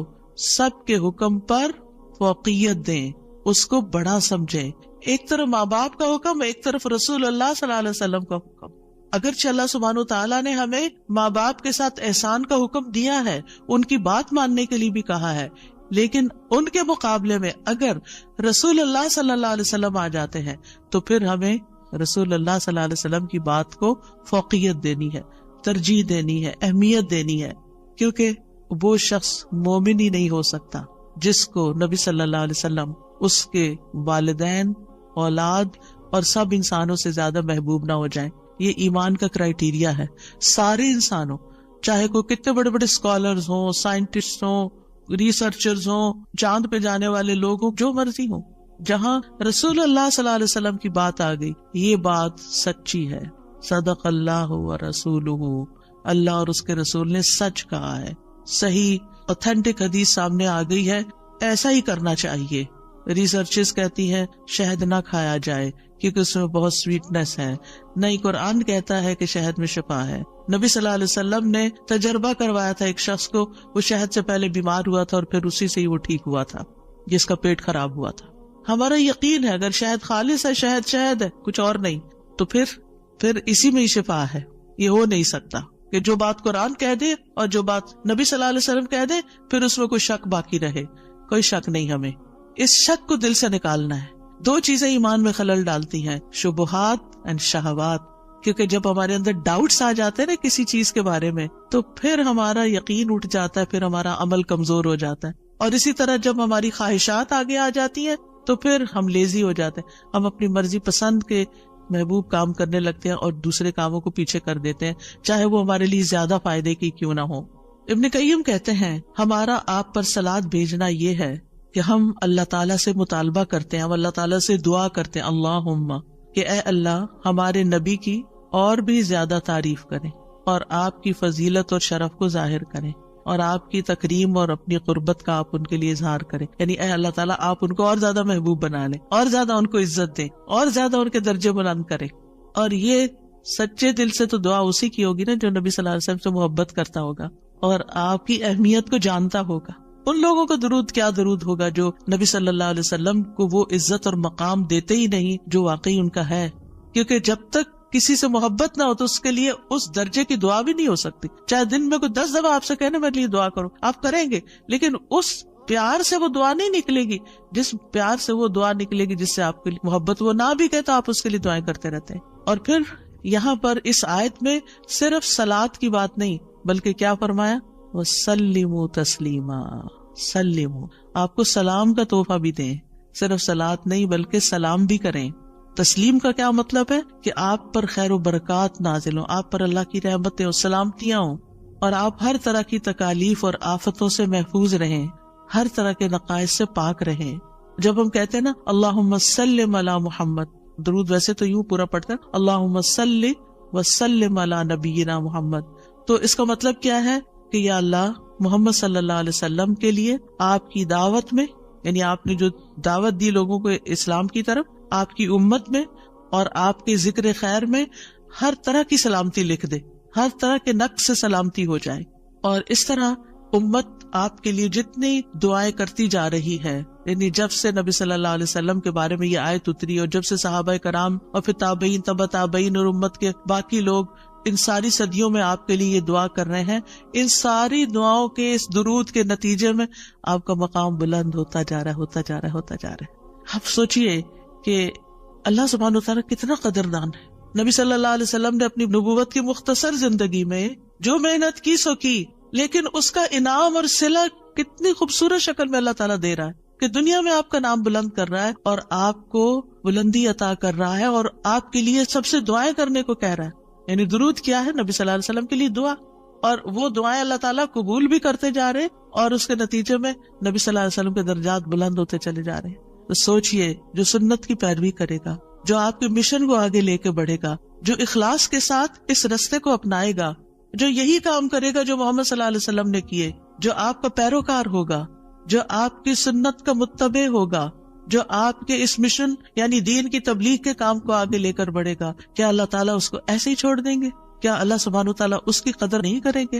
سب کے حکم پر فوقیت دیں, اس کو بڑا سمجھیں. ایک طرف ماں باپ کا حکم, ایک طرف رسول اللہ صلی اللہ علیہ وسلم کا حکم. اگرچہ اللہ سبحانہ تعالیٰ نے ہمیں ماں باپ کے ساتھ احسان کا حکم دیا ہے, ان کی بات ماننے کے لیے بھی کہا ہے, لیکن ان کے مقابلے میں اگر رسول اللہ صلی اللہ علیہ وسلم آ جاتے ہیں تو پھر ہمیں رسول اللہ صلی اللہ علیہ وسلم کی بات کو فوقیت دینی ہے, ترجیح دینی ہے, اہمیت دینی ہے. کیونکہ وہ شخص مومن ہی نہیں ہو سکتا جس کو نبی صلی اللہ علیہ وسلم اس کے والدین, اولاد اور سب انسانوں سے زیادہ محبوب نہ ہو جائیں. یہ ایمان کا کرائیٹیریا ہے. سارے انسانوں, چاہے کوئی کتنے بڑے بڑے اسکالرز ہوں, سائنٹسٹ ہوں, ریسرچرز ہوں, چاند پہ جانے والے لوگ ہوں, جو مرضی ہوں, جہاں رسول اللہ صلی اللہ علیہ وسلم کی بات آ گئی, یہ بات سچی ہے. صدق اللہ و رسولہ, اللہ اور اس کے رسول نے سچ کہا ہے. صحیح اوتھینٹک حدیث سامنے آ گئی ہے, ایسا ہی کرنا چاہیے. ریسرچز کہتی ہیں شہد نہ کھایا جائے کیونکہ اس میں بہت سویٹنس ہے. نہیں, قرآن کہتا ہے کہ شہد میں شفا ہے. نبی صلی اللہ علیہ وسلم نے تجربہ کروایا تھا ایک شخص کو, وہ شہد سے پہلے بیمار ہوا تھا اور پھر اسی سے ہی وہ ٹھیک ہوا تھا جس کا پیٹ خراب ہوا تھا. ہمارا یقین ہے اگر شہد خالص ہے, شہد شہد ہے, کچھ اور نہیں, تو پھر اسی میں ہی شفا ہے. یہ ہو نہیں سکتا کہ جو بات قرآن کہہ دے اور جو بات نبی صلی اللہ علیہ وسلم کہہ دے پھر اس میں کوئی شک باقی رہے. کوئی شک نہیں, ہمیں اس شک کو دل سے نکالنا ہے. دو چیزیں ایمان میں خلل ڈالتی ہیں, شبہات اینڈ شہوات. کیونکہ جب ہمارے اندر ڈاؤٹس آ جاتے ہیں نا کسی چیز کے بارے میں, تو پھر ہمارا یقین اٹھ جاتا ہے, پھر ہمارا عمل کمزور ہو جاتا ہے. اور اسی طرح جب ہماری خواہشات آگے آ جاتی ہیں تو پھر ہم لیزی ہو جاتے ہیں, ہم اپنی مرضی پسند کے محبوب کام کرنے لگتے ہیں اور دوسرے کاموں کو پیچھے کر دیتے ہیں, چاہے وہ ہمارے لیے زیادہ فائدے کی کیوں نہ ہو. ابن قیم کہتے ہیں ہمارا آپ پر صلاۃ بھیجنا یہ ہے کہ ہم اللہ تعالیٰ سے مطالبہ کرتے ہیں, ہم اللہ تعالیٰ سے دعا کرتے ہیں, اللہم, کہ اے اللہ ہمارے نبی کی اور بھی زیادہ تعریف کریں اور آپ کی فضیلت اور شرف کو ظاہر کریں اور آپ کی تکریم اور اپنی قربت کا آپ ان کے لیے اظہار کریں. یعنی اے اللہ تعالیٰ آپ ان کو اور زیادہ محبوب بنا لیں, اور زیادہ ان کو عزت دیں, اور زیادہ ان کے درجے بلند کریں. اور یہ سچے دل سے تو دعا اسی کی ہوگی نا جو نبی صلی اللہ علیہ وسلم سے محبت کرتا ہوگا اور آپ کی اہمیت کو جانتا ہوگا. ان لوگوں کا درود کیا درود ہوگا جو نبی صلی اللہ علیہ وسلم کو وہ عزت اور مقام دیتے ہی نہیں جو واقعی ان کا ہے. کیونکہ جب تک کسی سے محبت نہ ہو تو اس کے لیے اس درجے کی دعا بھی نہیں ہو سکتی. چاہے دن میں کوئی 10 دفعہ آپ سے کہنے میرے لیے دعا کرو، آپ کریں گے، لیکن اس پیار سے وہ دعا نہیں نکلے گی جس پیار سے وہ دعا نکلے گی جس سے آپ کے لیے محبت. وہ نہ بھی کہے تو آپ اس کے لیے دعائیں کرتے رہتے ہیں. اور پھر یہاں پر اس آیت میں صرف صلاۃ کی بات نہیں بلکہ کیا فرمایا، وَسَلِّمُوا تَسْلِيمًا. سلموا، آپ کو سلام کا تحفہ بھی دیں، صرف صلاۃ نہیں بلکہ سلام بھی کریں. تسلیم کا کیا مطلب ہے کہ آپ پر خیر و برکات نازل ہوں، آپ پر اللہ کی رحمتیں اور سلامتیاں ہوں، اور آپ ہر طرح کی تکالیف اور آفتوں سے محفوظ رہیں، ہر طرح کے نقائص سے پاک رہیں. جب ہم کہتے ہیں نا اللہم سلم علی محمد، درود ویسے تو یوں پورا پڑھتے ہیں اللہم صلی وسلم علی نبینا محمد، تو اس کا مطلب کیا ہے کہ یا اللہ محمد صلی اللہ علیہ وسلم کے لیے آپ کی دعوت میں، یعنی آپ نے جو دعوت دی لوگوں کو اسلام کی طرف، آپ کی امت میں اور آپ کے ذکر خیر میں ہر طرح کی سلامتی لکھ دے، ہر طرح کے نقص سے سلامتی ہو جائے. اور اس طرح امت آپ کے لیے جتنی دعائیں کرتی جا رہی ہے، یعنی جب سے نبی صلی اللہ علیہ وسلم کے بارے میں یہ آیت اتری اور جب سے صحابہ کرام اور پھر تابعین تبع تابعین اور امت کے باقی لوگ ان ساری صدیوں میں آپ کے لیے یہ دعا کر رہے ہیں، ان ساری دعاؤں کے اس درود کے نتیجے میں آپ کا مقام بلند ہوتا جا رہا ہے، ہوتا جا رہا ہے، ہوتا جا رہا ہے. آپ سوچئے کہ اللہ سبحانہ وتعالی کتنا قدردان ہے. نبی صلی اللہ علیہ وسلم نے اپنی نبوت کی مختصر زندگی میں جو محنت کی سو کی، لیکن اس کا انعام اور صلہ کتنی خوبصورت شکل میں اللہ تعالیٰ دے رہا ہے کہ دنیا میں آپ کا نام بلند کر رہا ہے اور آپ کو بلندی عطا کر رہا ہے اور آپ کے لیے سب سے دعائیں کرنے کو کہہ رہا ہے. یعنی درود کیا ہے؟ نبی صلی اللہ علیہ وسلم کے لیے دعا، اور وہ دعائیں اللہ تعالیٰ قبول بھی کرتے جا رہے اور اس کے نتیجے میں نبی صلی اللہ علیہ وسلم کے درجات بلند ہوتے چلے جا رہے ہیں. تو سوچئے جو سنت کی پیروی کرے گا، جو آپ کے مشن کو آگے لے کے بڑھے گا، جو اخلاص کے ساتھ اس رستے کو اپنائے گا، جو یہی کام کرے گا جو محمد صلی اللہ علیہ وسلم نے کیے، جو آپ کا پیروکار ہوگا، جو آپ کی سنت کا متبع ہوگا، جو آپ کے اس مشن یعنی دین کی تبلیغ کے کام کو آگے لے کر بڑھے گا، کیا اللہ تعالیٰ اس کو ایسے ہی چھوڑ دیں گے؟ کیا اللہ سبحانہ تعالیٰ اس کی قدر نہیں کریں گے؟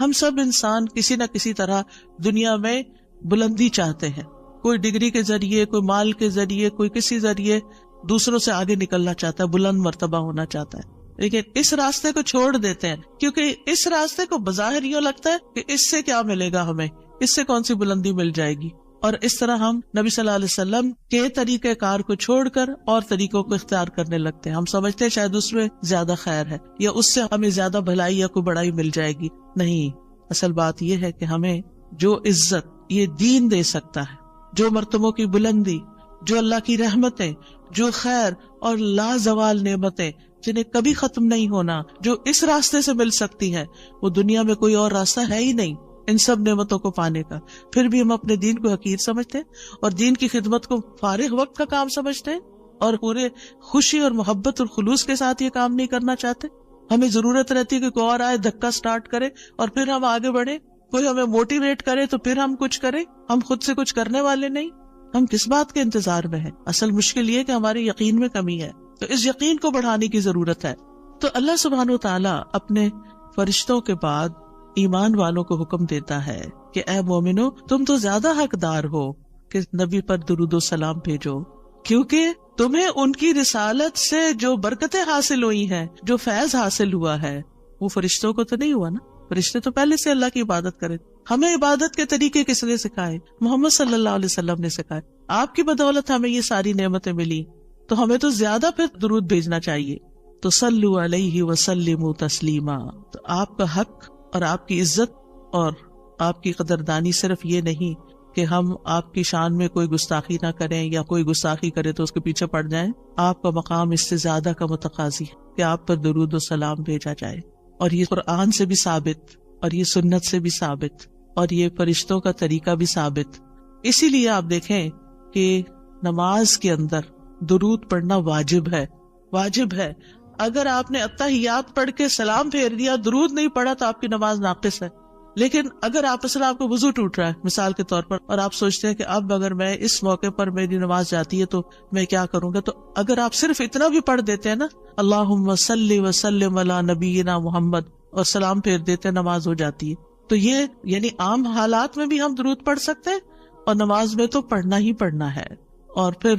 ہم سب انسان کسی نہ کسی طرح دنیا میں بلندی چاہتے ہیں، کوئی ڈگری کے ذریعے، کوئی مال کے ذریعے، کوئی کسی ذریعے دوسروں سے آگے نکلنا چاہتا ہے، بلند مرتبہ ہونا چاہتا ہے. لیکن اس راستے کو چھوڑ دیتے ہیں کیونکہ اس راستے کو بظاہر یوں لگتا ہے کہ اس سے کیا ملے گا، ہمیں اس سے کون سی بلندی مل جائے گی. اور اس طرح ہم نبی صلی اللہ علیہ وسلم کے طریقہ کار کو چھوڑ کر اور طریقوں کو اختیار کرنے لگتے ہیں. ہم سمجھتے ہیں شاید اس میں زیادہ خیر ہے یا اس سے ہمیں زیادہ بھلائی یا کوئی بڑائی مل جائے گی. نہیں، اصل بات یہ ہے کہ ہمیں جو عزت یہ دین دے سکتا ہے، جو مرتبوں کی بلندی، جو اللہ کی رحمتیں، جو خیر اور لازوال نعمتیں جنہیں کبھی ختم نہیں ہونا، جو اس راستے سے مل سکتی ہیں، وہ دنیا میں کوئی اور راستہ ہے ہی نہیں ان سب نعمتوں کو پانے کا. پھر بھی ہم اپنے دین کو حقیر سمجھتے ہیں اور دین کی خدمت کو فارغ وقت کا کام سمجھتے ہیں اور پورے خوشی اور محبت اور خلوص کے ساتھ یہ کام نہیں کرنا چاہتے. ہمیں ضرورت رہتی ہے کہ کوئی اور آئے، دھکا سٹارٹ کرے اور پھر ہم آگے بڑھیں، کوئی ہمیں موٹیویٹ کرے تو پھر ہم کچھ کریں. ہم خود سے کچھ کرنے والے نہیں. ہم کس بات کے انتظار میں ہیں؟ اصل مشکل یہ کہ ہمارے یقین میں کمی ہے، تو اس یقین کو بڑھانے کی ضرورت ہے. تو اللہ سبحانہ وتعالیٰ اپنے فرشتوں کے بعد ایمان والوں کو حکم دیتا ہے کہ اے مومنو، تم تو زیادہ حقدار ہو کہ نبی پر درود و سلام بھیجو، کیونکہ تمہیں ان کی رسالت سے جو برکتیں حاصل ہوئی ہیں، جو فیض حاصل ہوا ہے، وہ فرشتوں کو تو نہیں ہوا نا. فرشتے تو پہلے سے اللہ کی عبادت کرے. ہمیں عبادت کے طریقے کس نے سکھائے؟ محمد صلی اللہ علیہ وسلم نے سکھائے. آپ کی بدولت ہمیں یہ ساری نعمتیں ملی، تو ہمیں تو زیادہ پھر درود بھیجنا چاہیے. تو صلو علیہ وسلموا تسلیما. تو آپ کا حق اور آپ کی عزت اور آپ کی قدردانی صرف یہ نہیں کہ ہم آپ کی شان میں کوئی گستاخی نہ کریں یا کوئی گستاخی کرے تو اس کے پیچھے پڑ جائیں. آپ کا مقام اس سے زیادہ کا متقاضی ہے کہ آپ پر درود و سلام بھیجا جائے. اور یہ قرآن سے بھی ثابت، اور یہ سنت سے بھی ثابت، اور یہ فرشتوں کا طریقہ بھی ثابت. اسی لیے آپ دیکھیں کہ نماز کے اندر درود پڑھنا واجب ہے. واجب ہے. اگر آپ نے اتحیات پڑھ کے سلام پھیر دیا، درود نہیں پڑھا، تو آپ کی نماز ناقص ہے. لیکن اگر آپ کو وضو ٹوٹ رہا ہے مثال کے طور پر، اور آپ سوچتے ہیں کہ اب اگر میں اس موقع پر میری نماز جاتی ہے تو میں کیا کروں گا، تو اگر آپ صرف اتنا بھی پڑھ دیتے ہیں نا، اللہم صلی وسلم علی نبینا محمد، اور سلام پھیر دیتے ہیں، نماز ہو جاتی ہے. تو یہ یعنی عام حالات میں بھی ہم درود پڑھ سکتے ہیں اور نماز میں تو پڑھنا ہی پڑھنا ہے. اور پھر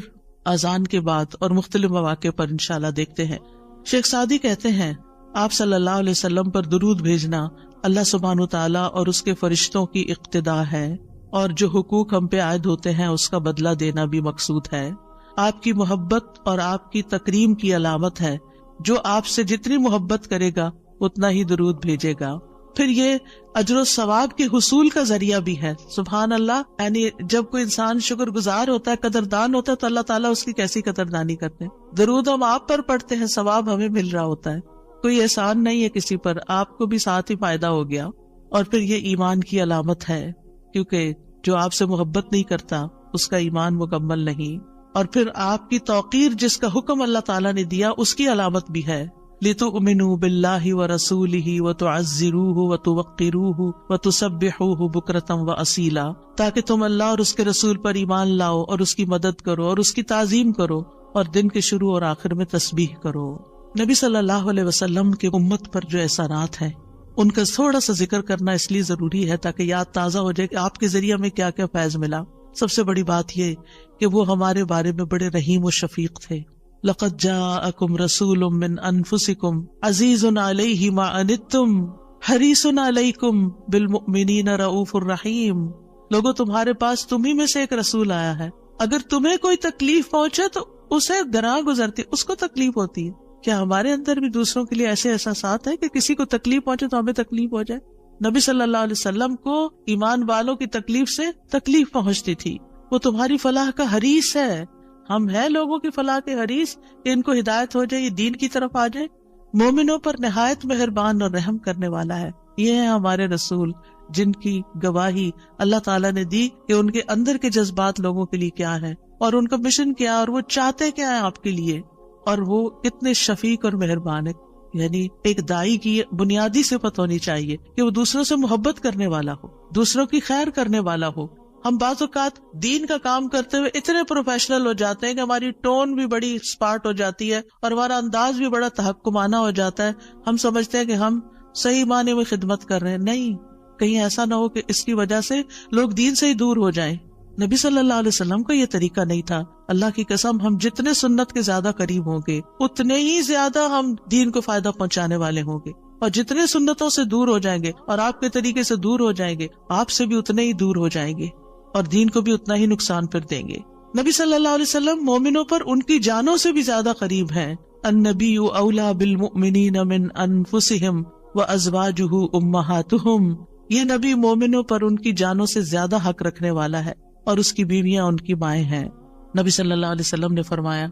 اذان کے بعد اور مختلف مواقع پر انشاءاللہ دیکھتے ہیں. شیخ سعدی کہتے ہیں آپ صلی اللہ علیہ وسلم پر درود بھیجنا اللہ سبحانہ وتعالی اور اس کے فرشتوں کی اقتداء ہے، اور جو حقوق ہم پہ عائد ہوتے ہیں اس کا بدلہ دینا بھی مقصود ہے. آپ کی محبت اور آپ کی تکریم کی علامت ہے. جو آپ سے جتنی محبت کرے گا اتنا ہی درود بھیجے گا. پھر یہ اجر و ثواب کے حصول کا ذریعہ بھی ہے. سبحان اللہ، یعنی جب کوئی انسان شکر گزار ہوتا ہے، قدردان ہوتا ہے، تو اللہ تعالیٰ اس کی کیسی قدردانی کرتے ہیں. درود ہم آپ پر پڑھتے ہیں، ثواب ہمیں مل رہا ہوتا ہے. کوئی احسان نہیں ہے کسی پر، آپ کو بھی ساتھ ہی فائدہ ہو گیا. اور پھر یہ ایمان کی علامت ہے، کیونکہ جو آپ سے محبت نہیں کرتا اس کا ایمان مکمل نہیں. اور پھر آپ کی توقیر جس کا حکم اللہ تعالیٰ نے دیا اس کی علامت بھی ہے. لِتُؤْمِنُوا بِاللَّهِ وَرَسُولِهِ وَتُعَزِّرُوهُ وَتُوَقِّرُوهُ وَتُسَبِّحُوهُ بُكْرَةً وَأَصِيلًا، تاکہ تم اللہ اور اس کے رسول پر ایمان لاؤ اور اس کی مدد کرو اور اس کی تعظیم کرو اور دن کے شروع اور آخر میں تسبیح کرو. نبی صلی اللہ علیہ وسلم کے امت پر جو احسانات ہیں ان کا تھوڑا سا ذکر کرنا اس لیے ضروری ہے تاکہ یاد تازہ ہو جائے کہ آپ کے ذریعے میں کیا کیا فیض ملا. سب سے بڑی بات یہ کہ وہ ہمارے بارے میں بڑے رحیم و شفیق تھے. لَقَدْ جَاءَكُمْ رَسُولٌ مِّنْ أَنفُسِكُمْ عَزِيزٌ عَلَيْهِ مَا عَنِتُّمْ حَرِيصٌ عَلَيْكُمْ بِالْمُؤْمِنِينَ رَءُوفٌ رَحِيمٌ. لوگوں تمہارے پاس تمہیں میں سے ایک رسول آیا ہے، اگر تمہیں کوئی تکلیف پہنچے تو اسے گراں گزرتی، اس کو تکلیف ہوتی ہے. کیا ہمارے اندر بھی دوسروں کے لیے ایسے احساسات ہیں کہ کسی کو تکلیف پہنچے تو ہمیں تکلیف ہو جائے؟ نبی صلی اللہ علیہ وسلم کو ایمان والوں کی تکلیف سے تکلیف پہنچتی تھی. وہ تمہاری فلاح کا حریص ہے. ہم ہیں لوگوں کی فلاح کے حریص کہ ان کو ہدایت ہو جائے، یہ دین کی طرف آ جائے. مومنوں پر نہایت مہربان اور رحم کرنے والا ہے. یہ ہیں ہمارے رسول جن کی گواہی اللہ تعالیٰ نے دی کہ ان کے اندر کے جذبات لوگوں کے لیے کیا ہے اور ان کا مشن کیا اور وہ چاہتے کیا ہے آپ کے لیے، اور وہ کتنے شفیق اور مہربان ہے. یعنی ایک دائی کی بنیادی صفت ہونی چاہیے کہ وہ دوسروں سے محبت کرنے والا ہو، دوسروں کی خیر کرنے والا ہو. ہم بعض اوقات دین کا کام کرتے ہوئے اتنے پروفیشنل ہو جاتے ہیں کہ ہماری ٹون بھی بڑی اسپارٹ ہو جاتی ہے اور ہمارا انداز بھی بڑا تحکمانہ ہو جاتا ہے. ہم سمجھتے ہیں کہ ہم صحیح معنی میں خدمت کر رہے ہیں. نہیں، کہیں ایسا نہ ہو کہ اس کی وجہ سے لوگ دین سے ہی دور ہو جائیں. نبی صلی اللہ علیہ وسلم کا یہ طریقہ نہیں تھا. اللہ کی قسم، ہم جتنے سنت کے زیادہ قریب ہوں گے اتنے ہی زیادہ ہم دین کو فائدہ پہنچانے والے ہوں گے، اور جتنے سنتوں سے دور ہو جائیں گے اور آپ کے طریقے سے دور ہو جائیں گے آپ سے بھی اتنے ہی دور ہو جائیں گے اور دین کو بھی اتنا ہی نقصان پھر دیں گے. نبی صلی اللہ علیہ وسلم مومنوں پر ان کی جانوں سے بھی زیادہ قریب ہیں. النبی اولیٰ بالمؤمنین من انفسہم وازواجہ امہاتہم. یہ نبی مومنوں پر ان کی جانوں سے زیادہ حق رکھنے والا ہے اور اس کی بیویاں ان کی مائیں ہیں. نبی صلی اللہ علیہ وسلم نے فرمایا،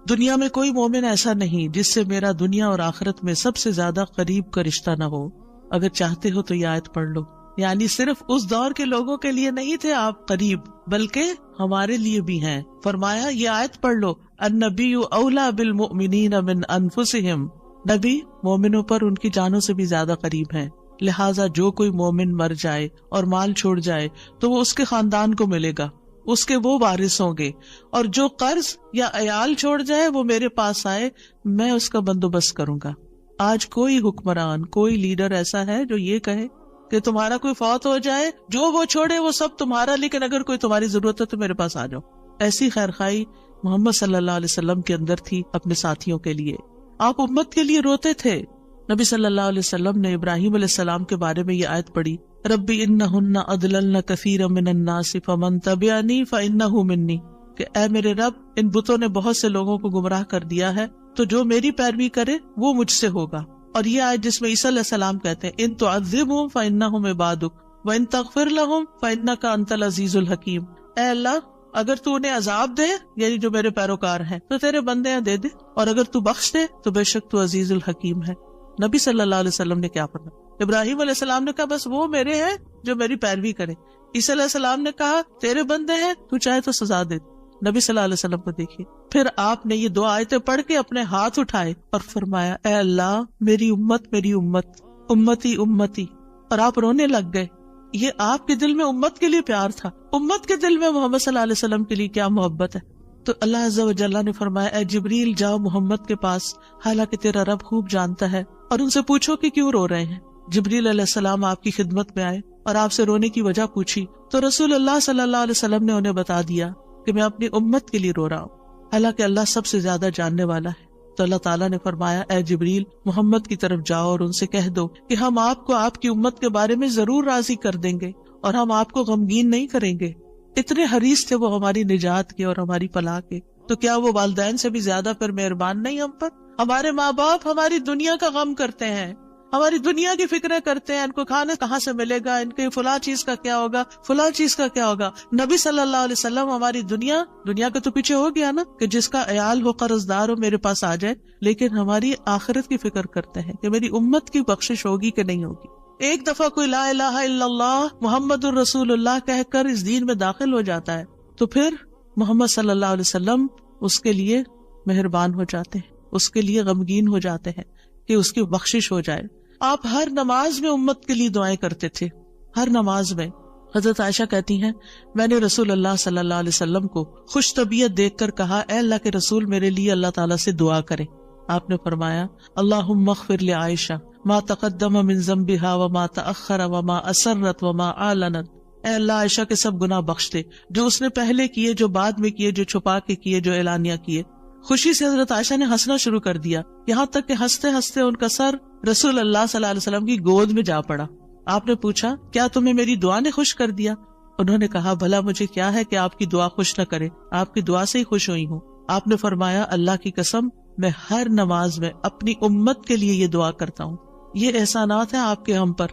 دنیا میں کوئی مومن ایسا نہیں جس سے میرا دنیا اور آخرت میں سب سے زیادہ قریب کا رشتہ نہ ہو. اگر چاہتے ہو تو یہ آیت پڑھ لو. یعنی صرف اس دور کے لوگوں کے لیے نہیں تھے آپ قریب، بلکہ ہمارے لیے بھی ہیں. فرمایا یہ آیت پڑھ لو، النبی اولیٰ بالمؤمنین من انفسہم. نبی مومنوں پر ان کی جانوں سے بھی زیادہ قریب ہیں. لہٰذا جو کوئی مومن مر جائے اور مال چھوڑ جائے تو وہ اس کے خاندان کو ملے گا، اس کے وہ وارث ہوں گے. اور جو قرض یا عیال چھوڑ جائے وہ میرے پاس آئے، میں اس کا بندوبست کروں گا. آج کوئی حکمران، کوئی لیڈر ایسا ہے جو یہ کہے کہ تمہارا کوئی فوت ہو جائے، جو وہ چھوڑے وہ سب تمہارا، لیکن اگر کوئی تمہاری ضرورت ہے تو میرے پاس آ جاؤ؟ ایسی خیرخواہی محمد صلی اللہ علیہ وسلم کے اندر تھی اپنے ساتھیوں کے لیے. آپ امت کے لیے روتے تھے. نبی صلی اللہ علیہ وسلم نے ابراہیم علیہ السلام کے بارے میں یہ آیت پڑھی، ربی انہن اضللن کثیرا من الناس فمن تبعنی فانہ منی، کہ اے میرے رب ان بتوں نے بہت سے لوگوں کو گمراہ کر دیا ہے، تو جو میری پیروی کرے وہ مجھ سے ہوگا. اور یہ آیت جس میں عیسیٰ علیہ السلام کہتے ہیں ان تعذبہم فانہم عبادک وان تغفر لہم فانک انت العزیز الحکیم. اے اللہ اگر تو انہیں عذاب دے، یعنی جو میرے پیروکار ہیں، تو تیرے بندے ہیں دے دے، اور اگر تو بخش دے تو بے شک تو عزیز الحکیم ہے. نبی صلی اللہ علیہ وسلم نے کیا فرمایا؟ ابراہیم علیہ السلام نے کہا بس وہ میرے ہیں جو میری پیروی کرے. عیسیٰ علیہ السلام نے کہا تیرے بندے ہیں، تو چاہے تو سزا دے. نبی صلی اللہ علیہ وسلم کو دیکھیے. پھر آپ نے یہ دو آیتیں پڑھ کے اپنے ہاتھ اٹھائے اور فرمایا اے اللہ میری امت میری امت، امتی امتی، اور آپ رونے لگ گئے. یہ آپ کے دل میں امت کے لیے پیار تھا. امت کے دل میں محمد صلی اللہ علیہ وسلم کے لیے کیا محبت ہے. تو اللہ عز و جل نے فرمایا اے جبریل جاؤ محمد کے پاس، حالانکہ تیرا رب خوب جانتا ہے، اور ان سے پوچھو کہ کیوں رو رہے ہیں. جبریل علیہ السلام آپ کی خدمت میں آئے اور آپ سے رونے کی وجہ پوچھی تو رسول اللہ صلی اللہ علیہ وسلم نے انہیں بتا دیا کہ میں اپنی امت کے لیے رو رہا ہوں، حالانکہ اللہ سب سے زیادہ جاننے والا ہے۔ تو اللہ تعالیٰ نے فرمایا، اے جبریل، محمد کی طرف جاؤ اور ان سے کہہ دو کہ ہم آپ کو آپ کی امت کے بارے میں ضرور راضی کر دیں گے اور ہم آپ کو غمگین نہیں کریں گے۔ اتنے حریص تھے وہ ہماری نجات کے اور ہماری فلاح کے، تو کیا وہ والدین سے بھی زیادہ پھر مہربان نہیں ہم پر؟ ہمارے ماں باپ ہماری دنیا کا غم کرتے ہیں، ہماری دنیا کی فکریں کرتے ہیں، ان کو کھانا کہاں سے ملے گا، ان کے فلاں چیز کا کیا ہوگا، فلاں چیز کا کیا ہوگا۔ نبی صلی اللہ علیہ وسلم ہماری دنیا کے تو پیچھے ہو گیا نا کہ جس کا عیال ہو، قرض دار ہو، میرے پاس آ جائے، لیکن ہماری آخرت کی فکر کرتے ہیں کہ میری امت کی بخشش ہوگی کہ نہیں ہوگی۔ ایک دفعہ کوئی لا الہ الا اللہ محمد الرسول اللہ کہہ کر اس دین میں داخل ہو جاتا ہے تو پھر محمد صلی اللہ علیہ وسلم اس کے لیے مہربان ہو جاتے ہیں، اس کے لیے غمگین ہو جاتے ہیں کہ اس کی بخشش ہو جائے۔ آپ ہر نماز میں امت کے لیے دعائیں کرتے تھے، ہر نماز میں۔ حضرت عائشہ کہتی ہیں، میں نے رسول اللہ صلی اللہ علیہ وسلم کو خوش طبیعت دیکھ کر کہا، اے اللہ کے رسول، میرے لیے اللہ تعالیٰ سے دعا کریں۔ آپ نے فرمایا، اللہم اغفر لعائشہ ما تقدم من ذنبها وما تأخر وما اسرت وما اعلنت۔ اے اللہ، عائشہ کے سب گناہ بخش دے، جو اس نے پہلے کیے، جو بعد میں کیے، جو چھپا کے کیے، جو اعلانیہ کیے۔ خوشی سے حضرت عائشہ نے ہنسنا شروع کر دیا، یہاں تک کہ ہنستے ہنستے ان کا سر رسول اللہ صلی اللہ علیہ وسلم کی گود میں جا پڑا۔ آپ نے پوچھا، کیا تمہیں میری دعا نے خوش کر دیا؟ انہوں نے کہا، بھلا مجھے کیا ہے کہ آپ کی دعا خوش نہ کرے، آپ کی دعا سے ہی خوش ہوئی ہوں۔ آپ نے فرمایا، اللہ کی قسم، میں ہر نماز میں اپنی امت کے لیے یہ دعا کرتا ہوں۔ یہ احسانات ہیں آپ کے ہم پر،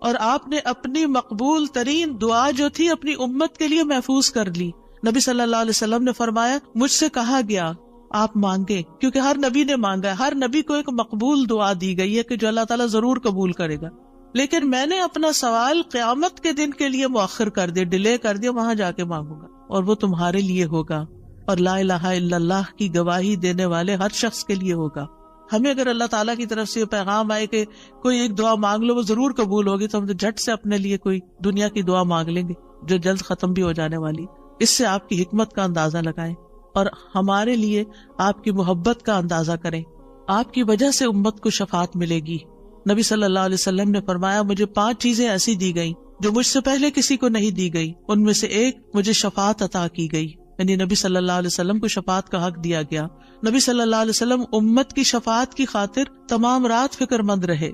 اور آپ نے اپنی مقبول ترین دعا جو تھی اپنی امت کے لیے محفوظ کر لی۔ نبی صلی اللہ علیہ وسلم نے فرمایا، مجھ سے کہا گیا آپ مانگے، کیونکہ ہر نبی نے مانگا ہے، ہر نبی کو ایک مقبول دعا دی گئی ہے کہ جو اللہ تعالیٰ ضرور قبول کرے گا، لیکن میں نے اپنا سوال قیامت کے دن کے لیے مؤخر کر دیا، ڈیلے کر دیا، وہاں جا کے مانگوں گا، اور وہ تمہارے لیے ہوگا، اور لا الہ الا اللہ کی گواہی دینے والے ہر شخص کے لیے ہوگا۔ ہمیں اگر اللہ تعالیٰ کی طرف سے یہ پیغام آئے کہ کوئی ایک دعا مانگ لو وہ ضرور قبول ہوگی، تو ہم تو جھٹ سے اپنے لیے کوئی دنیا کی دعا مانگ لیں گے جو جلد ختم بھی ہو جانے والی۔ اس سے آپ کی حکمت کا اندازہ لگائیں اور ہمارے لیے آپ کی محبت کا اندازہ کریں۔ آپ کی وجہ سے امت کو شفاعت ملے گی۔ نبی صلی اللہ علیہ وسلم نے فرمایا، مجھے 5 چیزیں ایسی دی گئیں جو مجھ سے پہلے کسی کو نہیں دی گئی، ان میں سے ایک مجھے شفاعت عطا کی گئی، یعنی نبی صلی اللہ علیہ وسلم کو شفاعت کا حق دیا گیا۔ نبی صلی اللہ علیہ وسلم امت کی شفاعت کی خاطر تمام رات فکر مند رہے۔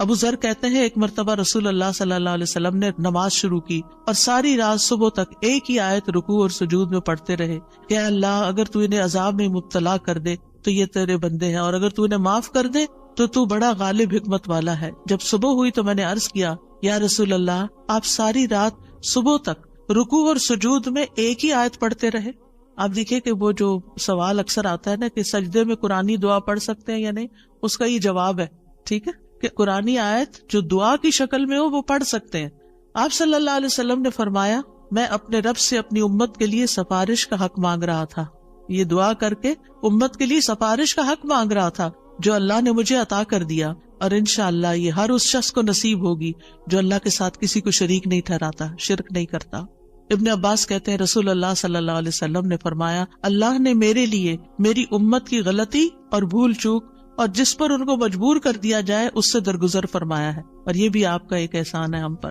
ابو ذر کہتے ہیں، ایک مرتبہ رسول اللہ صلی اللہ علیہ وسلم نے نماز شروع کی اور ساری رات صبح تک ایک ہی آیت رکوع اور سجود میں پڑھتے رہے کہ اللہ، اگر تو انہیں عذاب میں مبتلا کر دے تو یہ تیرے بندے ہیں، اور اگر تو انہیں معاف کر دے تو تو بڑا غالب حکمت والا ہے۔ جب صبح ہوئی تو میں نے عرض کیا، یا رسول اللہ، آپ ساری رات صبح تک رکوع اور سجود میں ایک ہی آیت پڑھتے رہے؟ آپ دیکھیں کہ وہ جو سوال اکثر آتا ہے نا کہ سجدے میں قرآنی دعا پڑھ سکتے ہیں یا نہیں، اس کا یہ جواب ہے، ٹھیک ہے، کہ قرآنی آیت جو دعا کی شکل میں ہو وہ پڑھ سکتے ہیں۔ آپ صلی اللہ علیہ وسلم نے فرمایا، میں اپنے رب سے اپنی امت کے لیے سفارش کا حق مانگ رہا تھا، یہ دعا کر کے امت کے لیے سفارش کا حق مانگ رہا تھا جو اللہ نے مجھے عطا کر دیا، اور انشاءاللہ یہ ہر اس شخص کو نصیب ہوگی جو اللہ کے ساتھ کسی کو شریک نہیں ٹھہراتا، شرک نہیں کرتا۔ ابن عباس کہتے ہیں، رسول اللہ صلی اللہ علیہ وسلم نے فرمایا، اللہ نے میرے لیے میری امت کی غلطی اور بھول چوک اور جس پر ان کو مجبور کر دیا جائے اس سے درگزر فرمایا ہے، اور یہ بھی آپ کا ایک احسان ہے ہم پر۔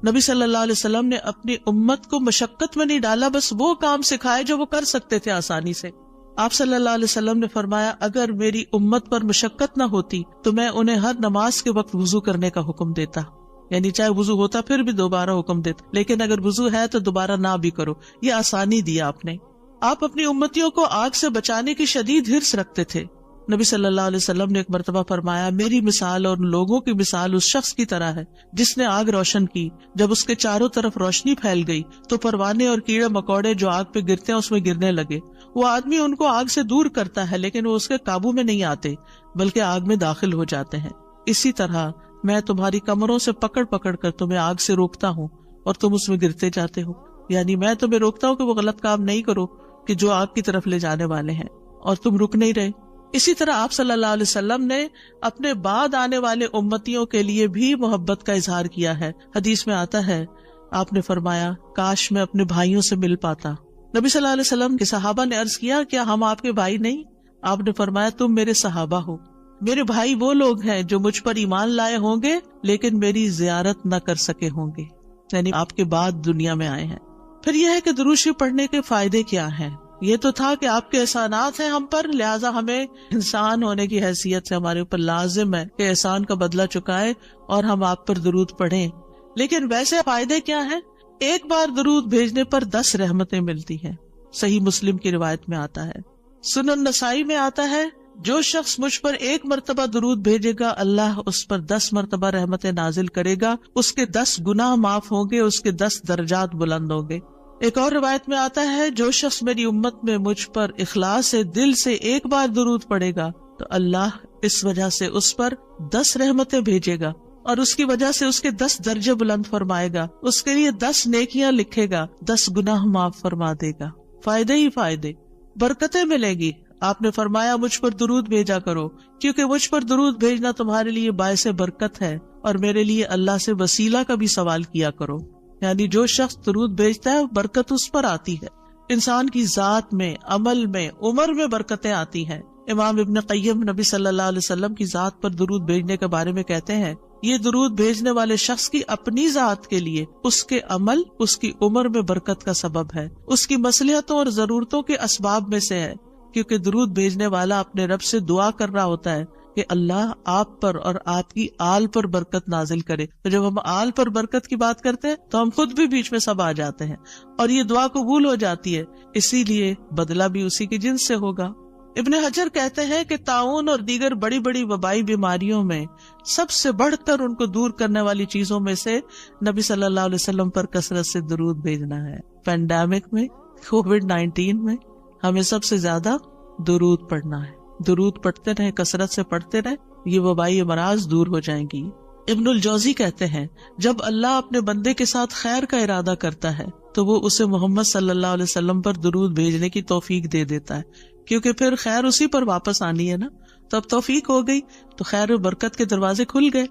نبی صلی اللہ علیہ وسلم نے اپنی امت کو مشقت میں نہیں ڈالا، بس وہ کام سکھائے جو وہ کر سکتے تھے آسانی سے۔ آپ صلی اللہ علیہ وسلم نے فرمایا، اگر میری امت پر مشقت نہ ہوتی تو میں انہیں ہر نماز کے وقت وضو کرنے کا حکم دیتا، یعنی چاہے وضو ہوتا پھر بھی دوبارہ حکم دیتا، لیکن اگر وضو ہے تو دوبارہ نہ بھی کرو، یہ آسانی دیا آپ نے۔ آپ اپنی امتیوں کو آگ سے بچانے کی شدید حرص رکھتے تھے۔ نبی صلی اللہ علیہ وسلم نے ایک مرتبہ فرمایا، میری مثال اور لوگوں کی مثال اس شخص کی طرح ہے جس نے آگ روشن کی، جب اس کے چاروں طرف روشنی پھیل گئی تو پروانے اور کیڑے مکوڑے جو آگ پہ گرتے ہیں اس میں گرنے لگے۔ وہ آدمی ان کو آگ سے دور کرتا ہے لیکن وہ اس کے قابو میں نہیں آتے بلکہ آگ میں داخل ہو جاتے ہیں۔ اسی طرح میں تمہاری کمروں سے پکڑ پکڑ کر تمہیں آگ سے روکتا ہوں اور تم اس میں گرتے جاتے ہو، یعنی میں تمہیں روکتا ہوں کہ وہ غلط کام نہیں کرو کہ جو آگ کی طرف لے جانے والے ہیں، اور تم رک نہیں رہے۔ اسی طرح آپ صلی اللہ علیہ وسلم نے اپنے بعد آنے والے امتیوں کے لیے بھی محبت کا اظہار کیا ہے۔ حدیث میں آتا ہے، آپ نے فرمایا، کاش میں اپنے بھائیوں سے مل پاتا۔ نبی صلی اللہ علیہ وسلم کے صحابہ نے عرض کیا، کیا ہم آپ کے بھائی نہیں؟ آپ نے فرمایا، تم میرے صحابہ ہو۔ میرے بھائی وہ لوگ ہیں جو مجھ پر ایمان لائے ہوں گے لیکن میری زیارت نہ کر سکے ہوں گے، یعنی آپ کے بعد دنیا میں آئے ہیں۔ پھر یہ ہے کہ درود شریف پڑھنے کے فائدے کیا ہیں۔ یہ تو تھا کہ آپ کے احسانات ہیں ہم پر، لہٰذا ہمیں انسان ہونے کی حیثیت سے ہمارے اوپر لازم ہے کہ احسان کا بدلہ چکائے اور ہم آپ پر درود پڑھیں۔ لیکن ویسے فائدے کیا ہیں؟ ایک بار درود بھیجنے پر 10 رحمتیں ملتی ہیں، صحیح مسلم کی روایت میں آتا ہے۔ سنن نسائی میں آتا ہے جو شخص مجھ پر 1 مرتبہ درود بھیجے گا اللہ اس پر 10 مرتبہ رحمتیں نازل کرے گا، اس کے 10 گناہ معاف ہوں گے، اس کے 10 درجات بلند ہوں گے۔ ایک اور روایت میں آتا ہے جو شخص میری امت میں مجھ پر اخلاص سے دل سے 1 بار درود پڑے گا تو اللہ اس وجہ سے اس پر 10 رحمتیں بھیجے گا اور اس کی وجہ سے اس کے 10 درجے بلند فرمائے گا، اس کے لیے 10 نیکیاں لکھے گا، 10 گناہ معاف فرما دے گا۔ فائدے ہی فائدے، برکتیں ملے گی۔ آپ نے فرمایا مجھ پر درود بھیجا کرو کیونکہ مجھ پر درود بھیجنا تمہارے لیے باعث برکت ہے، اور میرے لیے اللہ سے وسیلہ کا بھی سوال کیا کرو، یعنی جو شخص درود بھیجتا ہے برکت اس پر آتی ہے، انسان کی ذات میں، عمل میں، عمر میں برکتیں آتی ہیں۔ امام ابن قیم نبی صلی اللہ علیہ وسلم کی ذات پر درود بھیجنے کے بارے میں کہتے ہیں یہ درود بھیجنے والے شخص کی اپنی ذات کے لیے، اس کے عمل، اس کی عمر میں برکت کا سبب ہے، اس کی مصلحتوں اور ضرورتوں کے اسباب میں سے ہے، کیونکہ درود بھیجنے والا اپنے رب سے دعا کر رہا ہوتا ہے کہ اللہ آپ پر اور آپ کی آل پر برکت نازل کرے۔ تو جب ہم آل پر برکت کی بات کرتے ہیں تو ہم خود بھی بیچ میں سب آ جاتے ہیں اور یہ دعا قبول ہو جاتی ہے، اسی لیے بدلہ بھی اسی کی جنس سے ہوگا۔ ابن حجر کہتے ہیں کہ طاعون اور دیگر بڑی بڑی وبائی بیماریوں میں سب سے بڑھ کر ان کو دور کرنے والی چیزوں میں سے نبی صلی اللہ علیہ وسلم پر کثرت سے درود بھیجنا ہے۔ پینڈیمک میں، کووڈ-19 میں ہمیں سب سے زیادہ درود پڑھنا ہے۔ درود پڑھتے رہیں، کثرت سے پڑھتے رہیں، یہ وبائی امراض دور ہو جائیں گی۔ ابن الجوزی کہتے ہیں جب اللہ اپنے بندے کے ساتھ خیر کا ارادہ کرتا ہے تو وہ اسے محمد صلی اللہ علیہ وسلم پر درود بھیجنے کی توفیق دے دیتا ہے، کیونکہ پھر خیر اسی پر واپس آنی ہے نا، تو اب توفیق ہو گئی تو خیر و برکت کے دروازے کھل گئے۔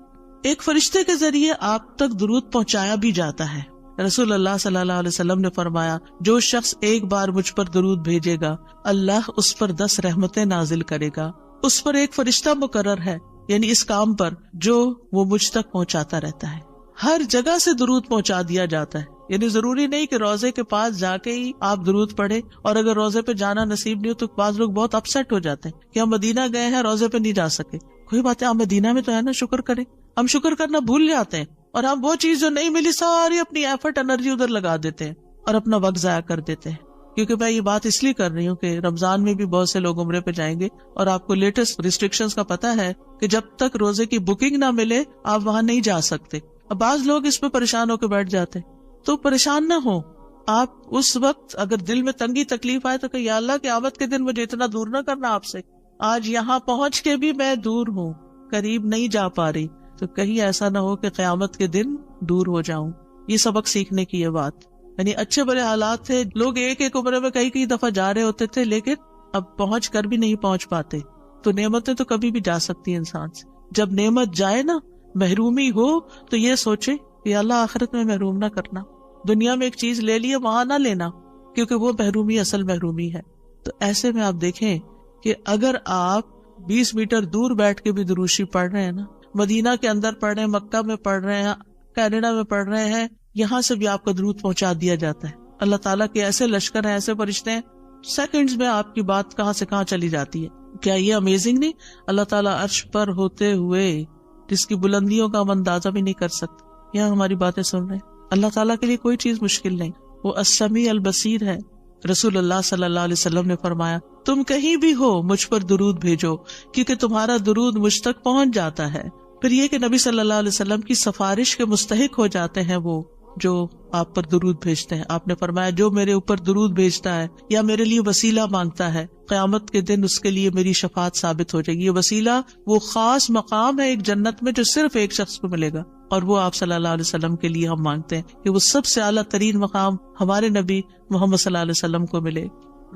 ایک فرشتے کے ذریعے آپ تک درود پہنچایا بھی جاتا ہے۔ رسول اللہ صلی اللہ علیہ وسلم نے فرمایا جو شخص 1 بار مجھ پر درود بھیجے گا اللہ اس پر 10 رحمتیں نازل کرے گا، اس پر ایک فرشتہ مقرر ہے، یعنی اس کام پر جو وہ مجھ تک پہنچاتا رہتا ہے۔ ہر جگہ سے درود پہنچا دیا جاتا ہے، یعنی ضروری نہیں کہ روزے کے پاس جا کے ہی آپ درود پڑھیں، اور اگر روزے پہ جانا نصیب نہیں ہو تو بعض لوگ بہت اپسیٹ ہو جاتے ہیں کہ ہم مدینہ گئے ہیں روزے پہ نہیں جا سکے۔ کوئی بات ہے، آپ مدینہ میں تو ہے نا، شکر کریں۔ ہم شکر کرنا بھول جاتے ہیں اور ہم وہ چیز جو نہیں ملی ساری اپنی ایفرٹ انرجی ادھر لگا دیتے ہیں اور اپنا وقت ضائع کر دیتے ہیں۔ کیونکہ میں یہ بات اس لیے کر رہی ہوں کہ رمضان میں بھی بہت سے لوگ عمرے پہ جائیں گے اور آپ کو لیٹسٹ ریسٹرکشنز کا پتہ ہے کہ جب تک روزے کی بکنگ نہ ملے آپ وہاں نہیں جا سکتے۔ اب بعض لوگ اس پہ پریشان ہو کے بیٹھ جاتے، تو پریشان نہ ہو آپ۔ اس وقت اگر دل میں تنگی تکلیف آئے تو کہ یا اللہ قیامت کے دن مجھے اتنا دور نہ کرنا آپ سے، آج یہاں پہنچ کے بھی میں دور ہوں، قریب نہیں جا پا رہی، تو کہیں ایسا نہ ہو کہ قیامت کے دن دور ہو جاؤں۔ یہ سبق سیکھنے کی یہ بات، یعنی اچھے برے حالات تھے، لوگ ایک عمرے میں کئی دفعہ جا رہے ہوتے تھے لیکن اب پہنچ کر بھی نہیں پہنچ پاتے۔ تو نعمتیں تو کبھی بھی جا سکتی ہیں انسان سے، جب نعمت جائے نا، محرومی ہو تو یہ سوچے کہ اللہ آخرت میں محروم نہ کرنا، دنیا میں ایک چیز لے لیے وہاں نہ لینا، کیونکہ وہ محرومی اصل محرومی ہے۔ تو ایسے میں آپ دیکھیں کہ اگر آپ 20 میٹر دور بیٹھ کے بھی درود شریف پڑھ رہے ہیں نا، مدینہ کے اندر پڑھ رہے ہیں، مکہ میں پڑھ رہے ہیں، کینیڈا میں پڑھ رہے ہیں، یہاں سے بھی آپ کا درود پہنچا دیا جاتا ہے۔ اللہ تعالیٰ کے ایسے لشکر ہیں، ایسے فرشتے ہیں، سیکنڈز میں آپ کی بات کہاں سے کہاں چلی جاتی ہے۔ کیا یہ امیزنگ نہیں؟ اللہ تعالیٰ عرش پر ہوتے ہوئے جس کی بلندیوں کا ہم اندازہ بھی نہیں کر سکتے، یہاں ہماری باتیں سن رہے ہیں۔ اللہ تعالیٰ کے لیے کوئی چیز مشکل نہیں، وہ السمیع البصیر ہے۔ رسول اللہ صلی اللہ علیہ وسلم نے فرمایا تم کہیں بھی ہو مجھ پر درود بھیجو کیونکہ تمہارا درود مجھ تک پہنچ جاتا ہے۔ پھر یہ کہ نبی صلی اللہ علیہ وسلم کی سفارش کے مستحق ہو جاتے ہیں وہ جو آپ پر درود بھیجتے ہیں۔ آپ نے فرمایا جو میرے اوپر درود بھیجتا ہے یا میرے لیے وسیلہ مانگتا ہے قیامت کے دن اس کے لیے میری شفاعت ثابت ہو جائے گی۔ یہ وسیلہ وہ خاص مقام ہے ایک جنت میں جو صرف ایک شخص کو ملے گا، اور وہ آپ صلی اللہ علیہ وسلم کے لیے ہم مانگتے ہیں کہ وہ سب سے اعلیٰ ترین مقام ہمارے نبی محمد صلی اللہ علیہ وسلم کو ملے۔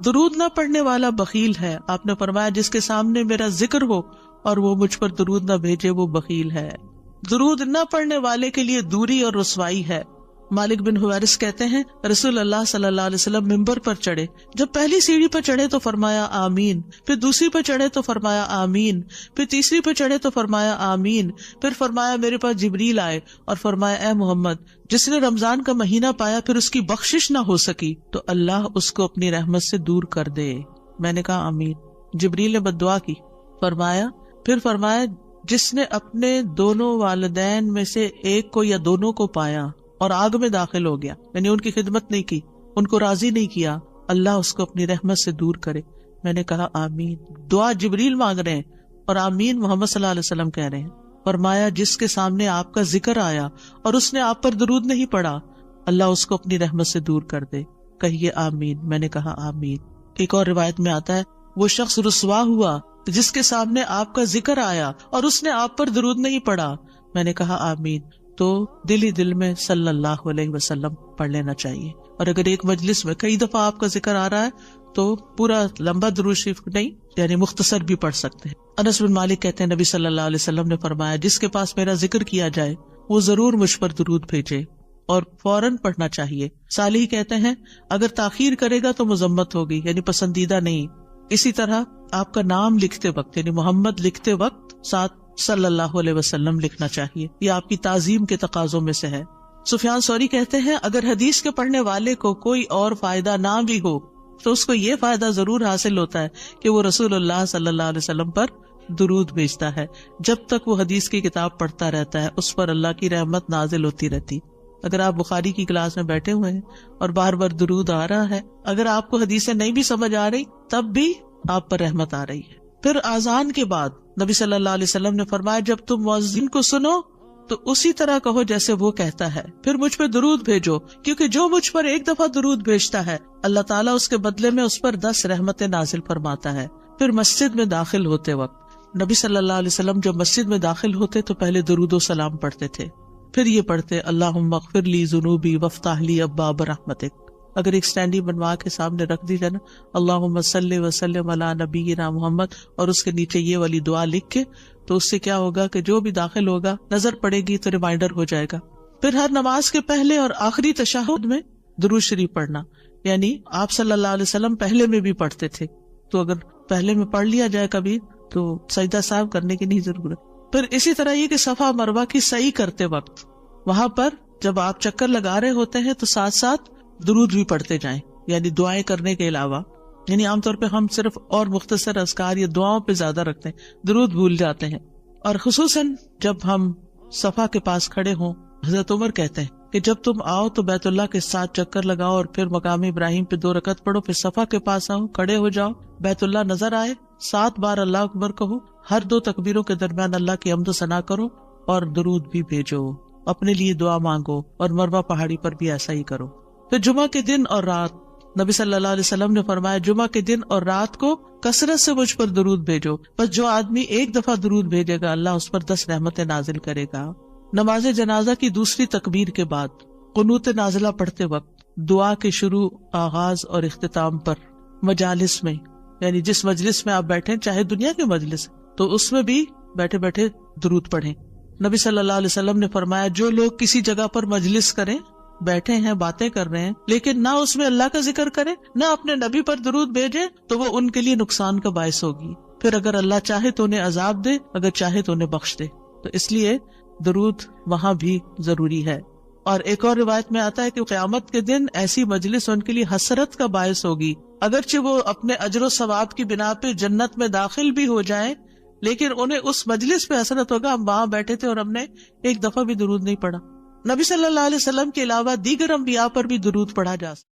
درود نہ پڑھنے والا بخیل ہے۔ آپ نے فرمایا جس کے سامنے میرا ذکر ہو اور وہ مجھ پر درود نہ بھیجے وہ بخیل ہے۔ درود نہ پڑھنے والے کے لیے دوری اور رسوائی ہے۔ مالک بن حویرث کہتے ہیں رسول اللہ صلی اللہ علیہ وسلم ممبر پر چڑھے، جب پہلی سیڑھی پر چڑھے تو فرمایا آمین، پھر دوسری پر چڑھے تو فرمایا آمین، پھر تیسری پر چڑھے تو فرمایا آمین، پھر فرمایا میرے پاس جبریل آئے اور فرمایا اے محمد، جس نے رمضان کا مہینہ پایا پھر اس کی بخشش نہ ہو سکی تو اللہ اس کو اپنی رحمت سے دور کر دے۔ میں نے کہا آمین۔ جبریل نے بد دعا کی، پھر فرمایا جس نے اپنے دونوں والدین میں سے ایک کو یا دونوں کو پایا اور آگ میں داخل ہو گیا، یعنی ان کی خدمت نہیں کی، ان کو راضی نہیں کیا، اللہ اس کو اپنی رحمت سے دور کرے۔ میں نے کہا آمین۔ دعا جبریل مانگ رہے ہیں اور آمین محمد صلی اللہ علیہ وسلم کہہ رہے ہیں۔ فرمایا جس کے سامنے آپ کا ذکر آیا اور اس نے آپ پر درود نہیں پڑھا، اللہ اس کو اپنی رحمت سے دور کر دے، کہیے آمین۔ میں نے کہا آمین۔ ایک اور روایت میں آتا ہے وہ شخص رسوا ہوا جس کے سامنے آپ کا ذکر آیا اور اس نے آپ پر درود نہیں پڑھا۔ میں نے کہا آمین۔ تو دل ہی دل میں صلی اللہ علیہ وسلم پڑھ لینا چاہیے، اور اگر ایک مجلس میں کئی دفعہ آپ کا ذکر آ رہا ہے تو پورا لمبا درود شریف نہیں، یعنی مختصر بھی پڑھ سکتے ہیں۔ انس بن مالک کہتے ہیں نبی صلی اللہ علیہ وسلم نے فرمایا جس کے پاس میرا ذکر کیا جائے وہ ضرور مجھ پر درود بھیجے اور فوراً پڑھنا چاہیے۔ صالح کہتے ہیں اگر تاخیر کرے گا تو مذمت ہوگی، یعنی پسندیدہ نہیں۔ اسی طرح آپ کا نام لکھتے وقت یعنی محمد لکھتے وقت ساتھ صلی اللہ علیہ وسلم لکھنا چاہیے، یہ آپ کی تعظیم کے تقاضوں میں سے ہے۔ سفیان ثوری کہتے ہیں اگر حدیث کے پڑھنے والے کو کوئی اور فائدہ نہ بھی ہو تو اس کو یہ فائدہ ضرور حاصل ہوتا ہے کہ وہ رسول اللہ صلی اللہ علیہ وسلم پر درود بھیجتا ہے۔ جب تک وہ حدیث کی کتاب پڑھتا رہتا ہے اس پر اللہ کی رحمت نازل ہوتی رہتی۔ اگر آپ بخاری کی کلاس میں بیٹھے ہوئے ہیں اور بار بار درود آ رہا ہے، اگر آپ کو حدیثیں نہیں بھی سمجھ آ رہی تب بھی آپ پر رحمت آ رہی ہے۔ پھر اذان کے بعد نبی صلی اللہ علیہ وسلم نے فرمایا جب تم مؤذن کو سنو تو اسی طرح کہو جیسے وہ کہتا ہے، پھر مجھ پہ درود بھیجو، کیونکہ جو مجھ پر ایک دفعہ درود بھیجتا ہے اللہ تعالیٰ اس کے بدلے میں اس پر 10 رحمتیں نازل فرماتا ہے۔ پھر مسجد میں داخل ہوتے وقت نبی صلی اللہ علیہ وسلم جب مسجد میں داخل ہوتے تو پہلے درود و سلام پڑھتے تھے، پھر یہ پڑھتے اللہم اغفر لی ذنوبی وافتح لی ابواب رحمتک۔ اگر ایک سٹینڈی بنوا کے سامنے رکھ دی جائے نا اللہم صلی وسلم علی نبینا محمد اور اس کے نیچے یہ والی دعا لکھ کے، تو اس سے کیا ہوگا کہ جو بھی داخل ہوگا نظر پڑے گی تو ریمائنڈر ہو جائے گا۔ پھر ہر نماز کے پہلے اور آخری تشہد میں درود شریف پڑھنا، یعنی آپ صلی اللہ علیہ وسلم پہلے میں بھی پڑھتے تھے، تو اگر پہلے میں پڑھ لیا جائے کبھی تو سجدہ صاحب کرنے کی نہیں ضرورت۔ پھر اسی طرح یہ کہ صفا مروہ کی سعی کرتے وقت وہاں پر جب آپ چکر لگا رہے ہوتے ہیں تو ساتھ ساتھ درود بھی پڑھتے جائیں، یعنی دعائیں کرنے کے علاوہ۔ یعنی عام طور پہ ہم صرف اور مختصر اذکار یا دعاؤں پہ زیادہ رکھتے ہیں، درود بھول جاتے ہیں۔ اور خصوصاً جب ہم صفا کے پاس کھڑے ہوں، حضرت عمر کہتے ہیں کہ جب تم آؤ تو بیت اللہ کے ساتھ چکر لگاؤ اور پھر مقام ابراہیم پہ 2 رکعت پڑھو، پھر صفا کے پاس آؤ، کھڑے ہو جاؤ، بیت اللہ نظر آئے، 7 بار اللہ اکبر کہو، ہر 2 تکبیروں کے درمیان اللہ کی حمد و ثنا کرو اور درود بھی بھیجو، اپنے لیے دعا مانگو، اور مروہ پہاڑی پر بھی ایسا ہی کرو۔ پھر جمعہ کے دن اور رات نبی صلی اللہ علیہ وسلم نے فرمایا جمعہ کے دن اور رات کو کثرت سے مجھ پر درود بھیجو، بس جو آدمی ایک دفعہ درود بھیجے گا اللہ اس پر 10 رحمتیں نازل کرے گا۔ نماز جنازہ کی دوسری تکبیر کے بعد قنوت نازلہ پڑھتے وقت دعا کے شروع، آغاز اور اختتام پر مجالس میں، یعنی جس مجلس میں آپ بیٹھے چاہے دنیا کے مجلس تو اس میں بھی بیٹھے بیٹھے درود پڑھیں۔ نبی صلی اللہ علیہ وسلم نے فرمایا جو لوگ کسی جگہ پر مجلس کریں، بیٹھے ہیں، باتیں کر رہے ہیں، لیکن نہ اس میں اللہ کا ذکر کرے نہ اپنے نبی پر درود بھیجے تو وہ ان کے لیے نقصان کا باعث ہوگی۔ پھر اگر اللہ چاہے تو انہیں عذاب دے، اگر چاہے تو انہیں بخش دے۔ تو اس لیے درود وہاں بھی ضروری ہے۔ اور ایک اور روایت میں آتا ہے کہ قیامت کے دن ایسی مجلس ان کے لیے حسرت کا باعث ہوگی، اگرچہ وہ اپنے اجر و ثواب کی بنا پہ جنت میں داخل بھی ہو جائیں، لیکن انہیں اس مجلس پہ حسرت ہوگا ہم وہاں بیٹھے تھے اور ہم نے ایک دفعہ بھی درود نہیں پڑھا۔ نبی صلی اللہ علیہ وسلم کے علاوہ دیگر انبیاء پر بھی درود پڑھا جا سکتا۔